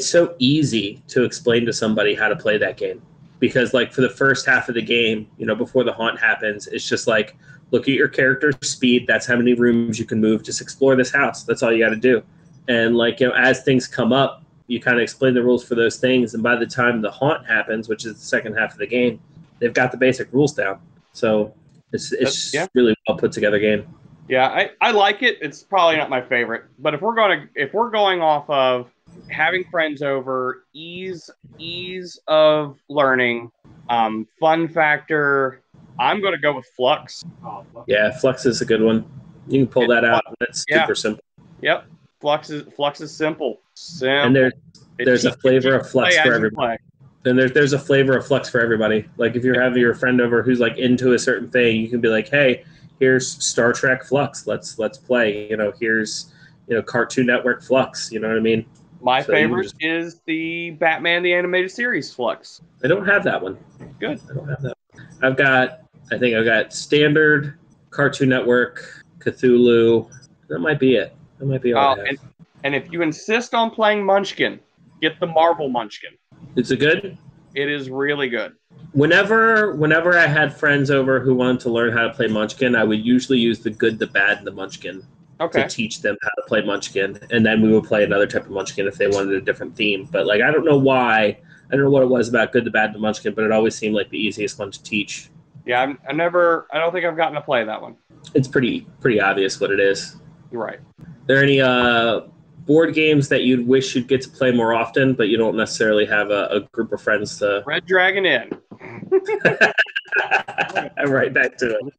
so easy to explain to somebody how to play that game because like for the first half of the game, before the haunt happens, it's just like, look at your character's speed. That's how many rooms you can move. Just explore this house. That's all you got to do. And like, as things come up, you kind of explain the rules for those things. And by the time the haunt happens, which is the second half of the game, they've got the basic rules down. So it's really well put together game. Yeah, I like it. It's probably not my favorite, but if we're going off of having friends over, ease of learning, fun factor, I'm going to go with Flux. Yeah, Flux is a good one. You can pull that out. That's super simple. Yep, Flux is simple. And there's a flavor of Flux for everybody. And there's a flavor of Flux for everybody. Like if you're having your friend over who's like into a certain thing, you can be like, hey, here's Star Trek Flux. Let's play. Here's Cartoon Network Flux. You know what I mean? My favorite is the Batman the Animated Series Flux. I don't have that one. Good. I don't have that. I think I've got Standard, Cartoon Network, Cthulhu. That might be it. That might be all I have. And if you insist on playing Munchkin, get the Marvel Munchkin. Is it good? It is really good. Whenever I had friends over who wanted to learn how to play Munchkin, I would usually use the Good, the Bad, and the Munchkin to teach them how to play Munchkin. And then we would play another type of Munchkin if they wanted a different theme. But like I don't know why. I don't know what it was about Good, the Bad, and the Munchkin, but it always seemed like the easiest one to teach. Yeah, I don't think I've gotten to play that one. It's pretty obvious what it is. You're right. Are there any board games that you'd wish you'd get to play more often, but you don't necessarily have a group of friends to... Red Dragon Inn. I'm right back to it.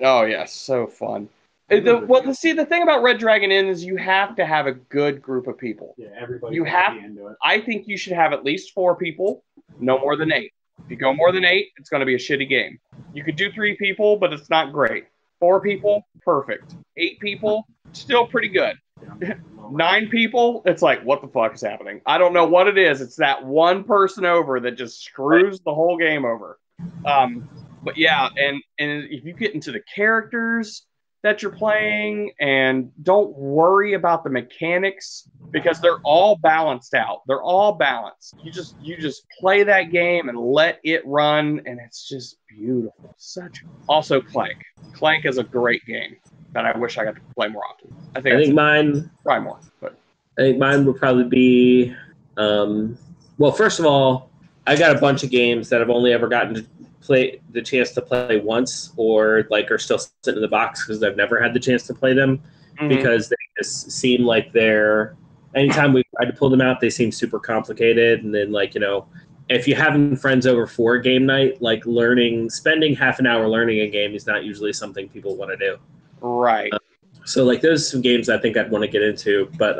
Oh, yeah, so fun. The thing about Red Dragon Inn is you have to have a good group of people. Yeah, everybody be into it. I think you should have at least 4 people, no more than 8. If you go more than 8, it's going to be a shitty game. You could do 3 people, but it's not great. 4 people, perfect. 8 people, still pretty good. 9 people, it's like, what the fuck is happening? I don't know what it is. It's that one person over that just screws the whole game over. But yeah, and if you get into the characters that you're playing and don't worry about the mechanics because they're all balanced out. They're all balanced. You just play that game and let it run, and it's just beautiful. Also Clank. Clank is a great game that I wish I got to play more often. I think mine try more. But I think mine would probably be well, first of all, I got a bunch of games that I've only ever gotten to play the chance to play once, or like are still sitting in the box because I've never had the chance to play them because they just seem like they're. Anytime we tried to pull them out, they seem super complicated, and then like if you're having friends over for a game night, like spending half an hour learning a game is not usually something people want to do. Right. So like those are some games I think I'd want to get into, but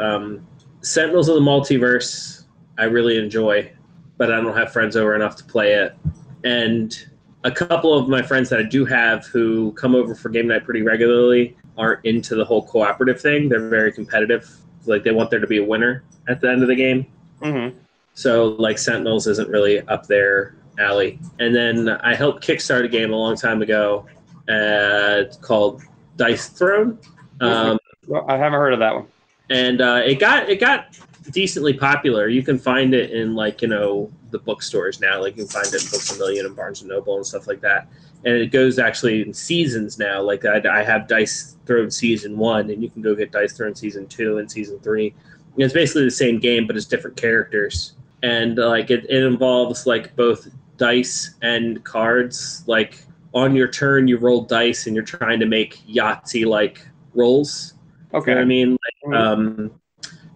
Sentinels of the Multiverse I really enjoy, but I don't have friends over enough to play it. And a couple of my friends that I do have who come over for game night pretty regularly aren't into the whole cooperative thing. They're very competitive. Like they want there to be a winner at the end of the game. Mm-hmm. So like Sentinels isn't really up there alley. And then I helped kickstart a game a long time ago called Dice Throne. Well, I haven't heard of that one. And it got decently popular. You can find it in the bookstores now. Like you can find it in Books A Million and Barnes and Noble and stuff like that. And it goes actually in seasons now. Like I have Dice Throne Season 1, and you can go get Dice Throne Season 2 and Season 3. And it's basically the same game, but it's different characters. And it involves like both dice and cards. Like on your turn, you roll dice, and you're trying to make Yahtzee like rolls. Okay. You know what I mean?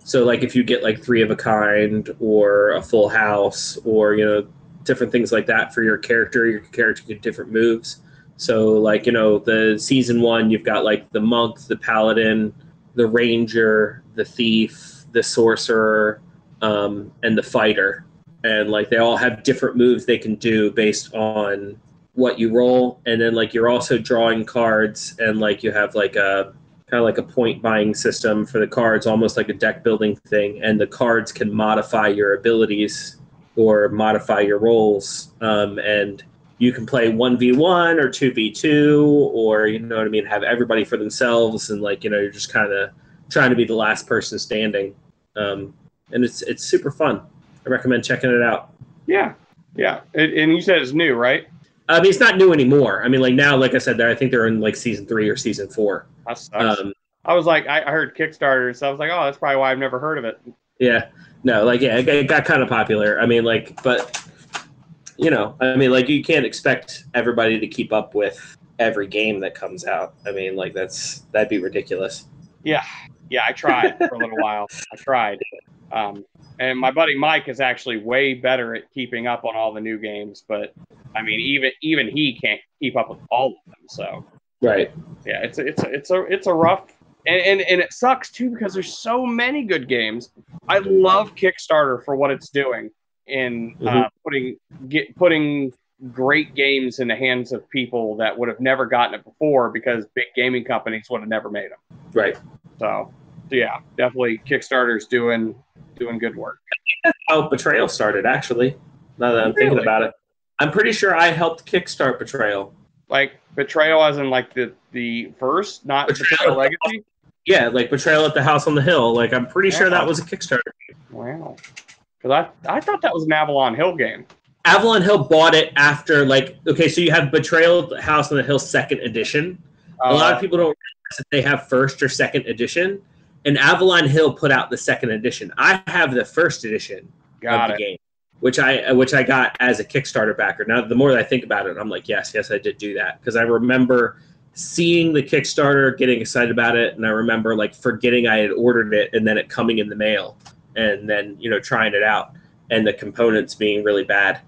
So like if you get like 3 of a kind or a full house or different things like that for your character get different moves. So like the Season 1, you've got like the monk, the paladin, the ranger, the thief, the sorcerer, and the fighter, and like they all have different moves they can do based on what you roll. And then like you're also drawing cards, and like you have like a kind of like a point buying system for the cards, almost like a deck building thing. And the cards can modify your abilities or modify your rolls. And you can play 1v1 or 2v2, or have everybody for themselves, and like you're just kind of trying to be the last person standing. And it's super fun. I recommend checking it out. Yeah. And you said it's new, right? I mean, it's not new anymore. I mean, like now, like I said, I think they're in like Season 3 or Season 4. That sucks. I was like, I heard Kickstarter, so I was like, oh, that's probably why I've never heard of it. Yeah. No, like, yeah, it got kind of popular. I mean, like, but, you can't expect everybody to keep up with every game that comes out. I mean, like, that'd be ridiculous. Yeah, I tried for a little while. I tried. And my buddy Mike is actually way better at keeping up on all the new games, but I mean, even he can't keep up with all of them. So, right. Yeah, it's a rough, and it sucks too because there's so many good games. I love Kickstarter for what it's doing in putting great games in the hands of people that would have never gotten it before because big gaming companies would have never made them. Right. So yeah, definitely Kickstarter's doing good work. That's how Betrayal started, actually. Now that I'm thinking about it, I'm pretty sure I helped kickstart Betrayal. Like Betrayal, as in like the first, not Betrayal Legacy. Yeah, like Betrayal at the House on the Hill. Like I'm pretty sure that was a Kickstarter. Wow. Because I thought that was an Avalon Hill game. Avalon Hill bought it after, so you have Betrayal at the House on the Hill 2nd edition. A lot of people don't realize that they have 1st or 2nd edition. And Avalon Hill put out the 2nd edition. I have the 1st edition of the game, which I got as a Kickstarter backer. Now, the more that I think about it, I'm like, yes, I did do that. Because I remember seeing the Kickstarter, getting excited about it, and I remember like forgetting I had ordered it and then it coming in the mail, and then trying it out and the components being really bad.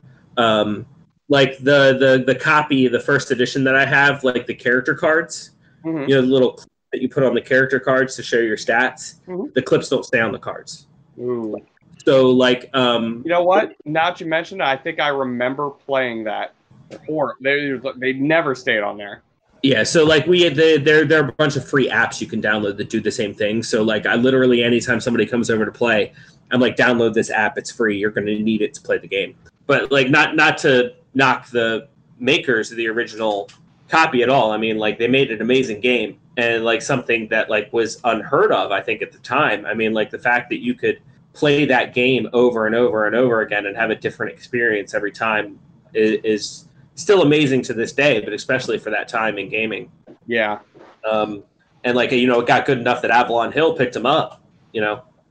Like the copy, the 1st edition that I have, like the character cards, the little that you put on the character cards to show your stats, the clips don't stay on the cards. Ooh. So like, you know what? Now that you mentioned it, I think I remember playing that before. They never stayed on there. Yeah, so like there are a bunch of free apps you can download that do the same thing. So like I literally, anytime somebody comes over to play, I'm like, download this app, it's free. You're going to need it to play the game. But like not to knock the makers of the original copy at all. I mean, like they made an amazing game, and like something that like was unheard of, I think, at the time. I mean, like the fact that you could play that game over and over and over again and have a different experience every time is still amazing to this day, but especially for that time in gaming. Yeah. And like, it got good enough that Avalon Hill picked them up,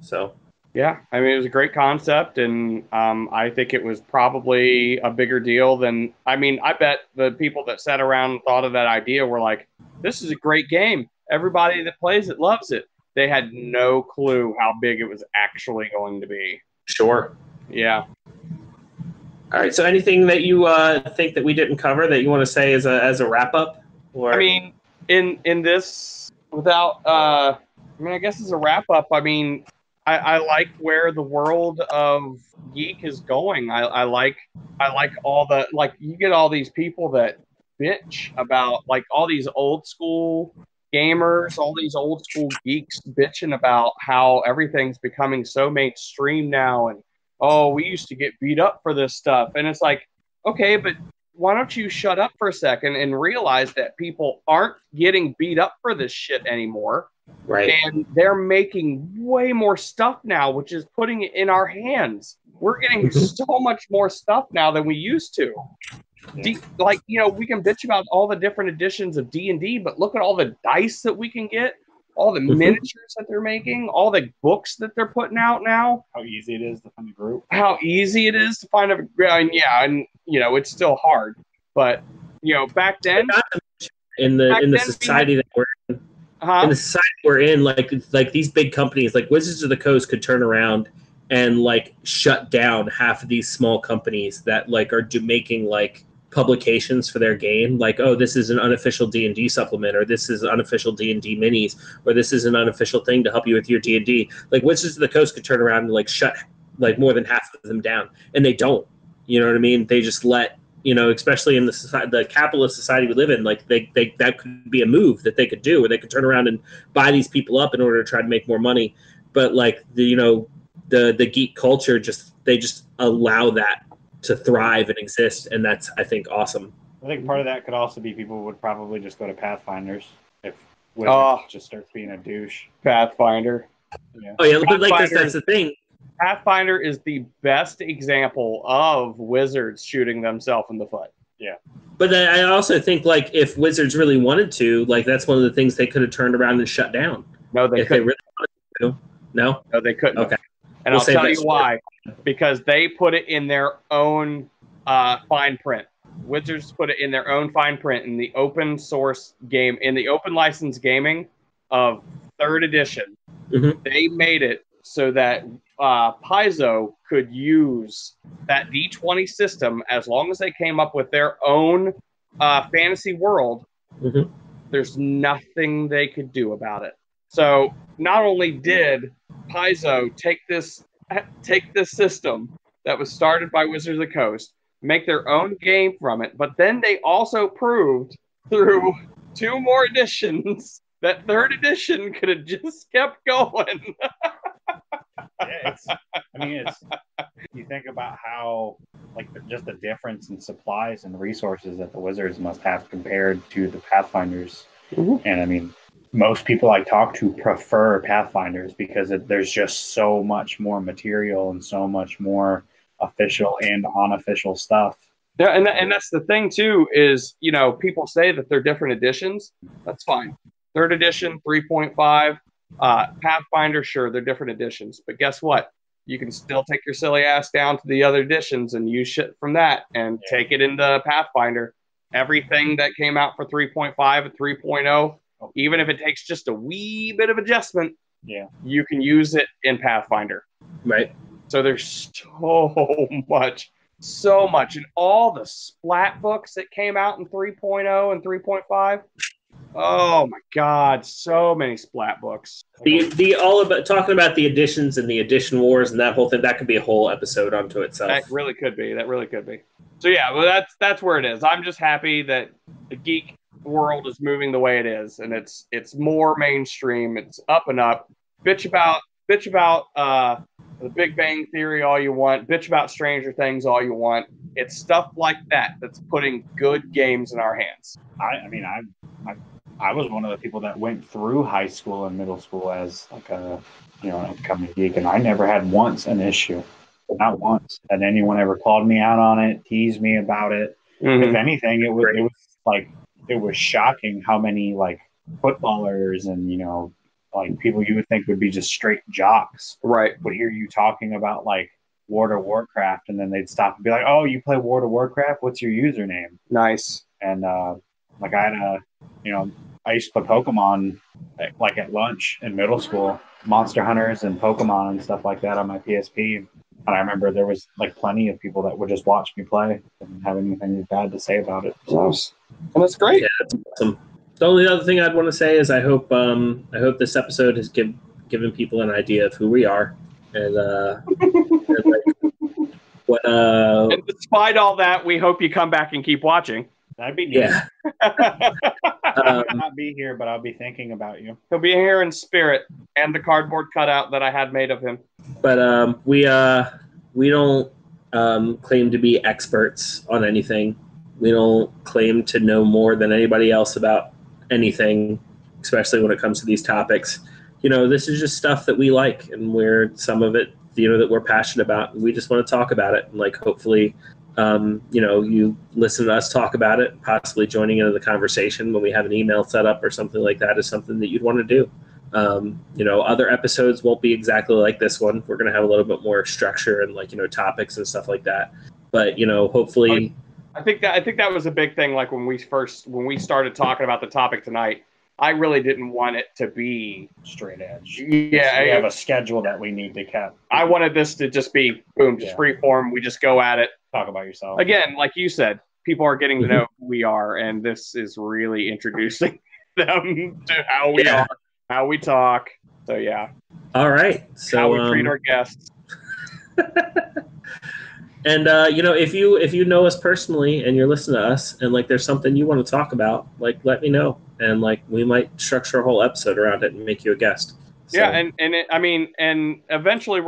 so. Yeah, I mean, it was a great concept, and I think it was probably a bigger deal than, I bet the people that sat around and thought of that idea were like, this is a great game. Everybody that plays it loves it. They had no clue how big it was actually going to be. Sure. Yeah. All right, so anything that you think that we didn't cover that you want to say as a wrap-up? Or? I mean, in this, without, I guess as a wrap-up, I like where the world of geek is going. I like all the, like, you get all these people that bitch about, like, all these old school gamers, all these old school geeks bitching about how everything's becoming so mainstream now, and oh, we used to get beat up for this stuff. And it's like, okay, but why don't you shut up for a second and realize that people aren't getting beat up for this shit anymore? Right. And they're making way more stuff now, which is putting it in our hands. We're getting so much more stuff now than we used to. Like, you know, we can bitch about all the different editions of D&D, but look at all the dice that we can get, all the miniatures that they're making, all the books that they're putting out now. How easy it is to find a group. How easy it is to find a yeah, and you know, it's still hard. But you know, back then in the society that we're in, in the society we're in, like these big companies like Wizards of the Coast could turn around and like shut down half of these small companies that like are making like publications for their game, like, oh, this is an unofficial D&D supplement, or this is unofficial D&D minis, or this is an unofficial thing to help you with your D&D. Like Wizards of the Coast could turn around and like shut like more than half of them down, and they don't. You know what I mean? They just let, you know, especially in the capitalist society we live in, like they that could be a move that they could do, where they could turn around and buy these people up in order to try to make more money. But like the geek culture they just allow that to thrive and exist, and that's, I think, awesome. I think part of that could also be people would probably just go to Pathfinders if Wizards just starts being a douche. Pathfinder. Yeah. Oh yeah, but like that's the thing. Pathfinder is the best example of Wizards shooting themselves in the foot. Yeah. But I also think, like, if Wizards really wanted to, like, that's one of the things they could have turned around and shut down. No, they couldn't. They really wanted to. No? No, they couldn't. Okay. And I'll tell you why. Because they put it in their own fine print. Wizards put it in their own fine print in the open source game, in the open license gaming of 3rd edition. Mm-hmm. They made it so that Paizo could use that D20 system as long as they came up with their own fantasy world. Mm-hmm. There's nothing they could do about it. So not only did Paizo take this system that was started by Wizards of the Coast, make their own game from it, but then they also proved through 2 more editions that 3rd edition could have just kept going. You think about how, like, just the difference in supplies and resources that the Wizards must have compared to the Pathfinders. Mm-hmm. And I mean, most people I talk to prefer Pathfinders because there's just so much more material and so much more official and unofficial stuff. Yeah, and that's the thing too, is, you know, people say that they're different editions. That's fine. 3rd edition, 3.5, Pathfinder, sure, they're different editions. But guess what? You can still take your silly ass down to the other editions and use shit from that and take it into Pathfinder. Everything that came out for 3.5 and 3.0, even if it takes just a wee bit of adjustment, you can use it in Pathfinder. Right. So there's so much. And all the splat books that came out in 3.0 and 3.5. Oh my God, so many splat books. The all about talking about the editions and the edition wars and that whole thing, that could be a whole episode unto itself. That really could be. So yeah, well, that's where it is. I'm just happy that the geek world is moving the way it is, and it's more mainstream. It's up and up. Bitch about the Big Bang Theory all you want. Bitch about Stranger Things all you want. It's stuff like that that's putting good games in our hands. I was one of the people that went through high school and middle school as like a, you know, an upcoming geek, and I never had once an issue. Not once had anyone ever called me out on it, teased me about it. Mm-hmm. If anything, it was shocking how many like footballers and, you know, like people you would think would be just straight jocks, right, would hear you talking about like World of Warcraft, and then they'd stop and be like, "Oh, you play World of Warcraft? What's your username?" Nice. And like I had I used to play Pokemon like at lunch in middle school, Monster Hunters and Pokemon and stuff like that on my PSP. And I remember there was like plenty of people that would just watch me play and have anything bad to say about it. So, and that's great. Yeah, that's awesome. The only other thing I'd want to say is I hope this episode has given people an idea of who we are and like what. And despite all that, we hope you come back and keep watching. That'd be neat. Yeah. I'll not be here, but I'll be thinking about you. He'll be here in spirit, and the cardboard cutout that I had made of him. But we don't claim to be experts on anything. We don't claim to know more than anybody else about anything, especially when it comes to these topics. This is just stuff that we like, and some of it, that we're passionate about. And we just want to talk about it. And hopefully, you listen to us talk about it, possibly joining into the conversation when we have an email set up or something like that is something that you'd want to do. Other episodes won't be exactly like this one. We're going to have a little bit more structure and topics and stuff like that. But, hopefully. I think that was a big thing. Like when we started talking about the topic tonight, I really didn't want it to be straight edge. Yeah. We have a schedule that we need to cap. I wanted this to just be boom, just free form. We just go at it. Talk about yourself. Again, like you said, people are getting to know who we are, and this is really introducing them to how we are, how we talk. So yeah. All right. So how we treat our guests. And if you know us personally and you're listening to us and there's something you want to talk about, let me know, and we might structure a whole episode around it and make you a guest. So. Yeah, and eventually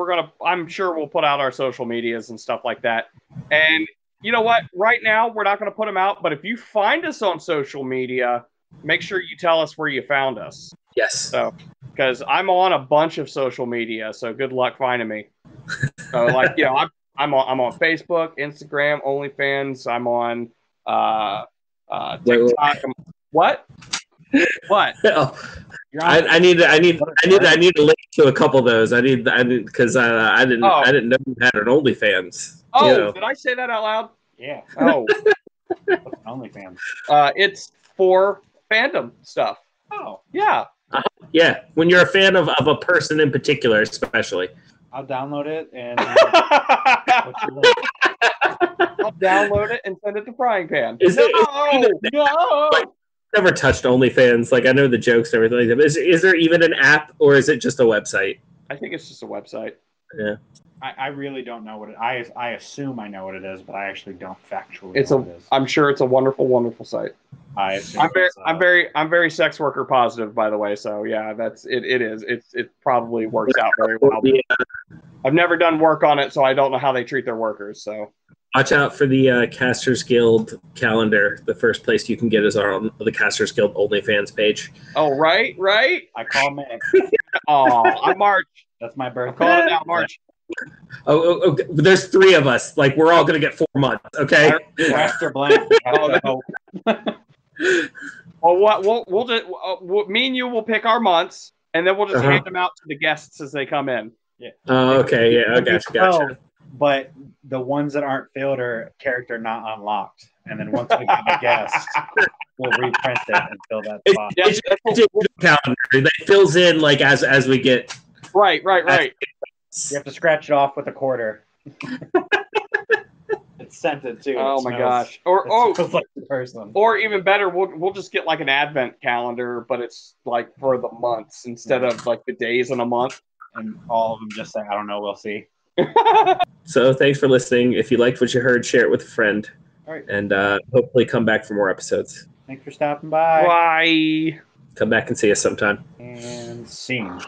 I'm sure we'll put out our social medias and stuff like that. And you know what? Right now we're not going to put them out, but if you find us on social media, make sure you tell us where you found us. Yes. So, because I'm on a bunch of social media, so good luck finding me. So I'm on Facebook, Instagram, OnlyFans. I'm on TikTok. What? What? I need a link to a couple of those. I need because I didn't know you had an OnlyFans. Oh, did I say that out loud? Yeah. Oh, OnlyFans. It's for fandom stuff. Oh, yeah. Yeah, when you're a fan of a person in particular, especially. I'll download it and I'll download it and send it to Frying Pan. No. Never touched OnlyFans. I know the jokes and everything like that. Is there even an app, or is it just a website? I think it's just a website. Yeah. I really don't know what it. I assume I know what it is, but I actually don't factually. It's know what it is. I'm sure it's a wonderful, wonderful site. I'm very sex worker positive, by the way. So yeah, that's it. It is. It probably works out very well. I've never done work on it, so I don't know how they treat their workers. So watch out for the Casters Guild calendar. The first place you can get is the Casters Guild OnlyFans page. Oh right. I call May. I'm March. That's my birthday. Call it out, March. Oh, there's 3 of us. We're all gonna get 4 months, okay? Master blank. Well, we'll just me and you will pick our months, and then we'll just hand them out to the guests as they come in. Yeah. Oh, okay. Yeah, I gotcha. But the ones that aren't filled are character not unlocked, and then once we have a guest, we'll reprint it and fill that spot. It's a calendar that fills in as we get. Right. You have to scratch it off with a quarter. It's scented too. Oh my gosh! Like the person. Or even better, we'll just get an advent calendar, but it's for the months instead of the days in a month. And all of them just say, "I don't know. We'll see." So thanks for listening. If you liked what you heard, share it with a friend. All right. And hopefully come back for more episodes. Thanks for stopping by. Bye. Come back and see us sometime. And scene.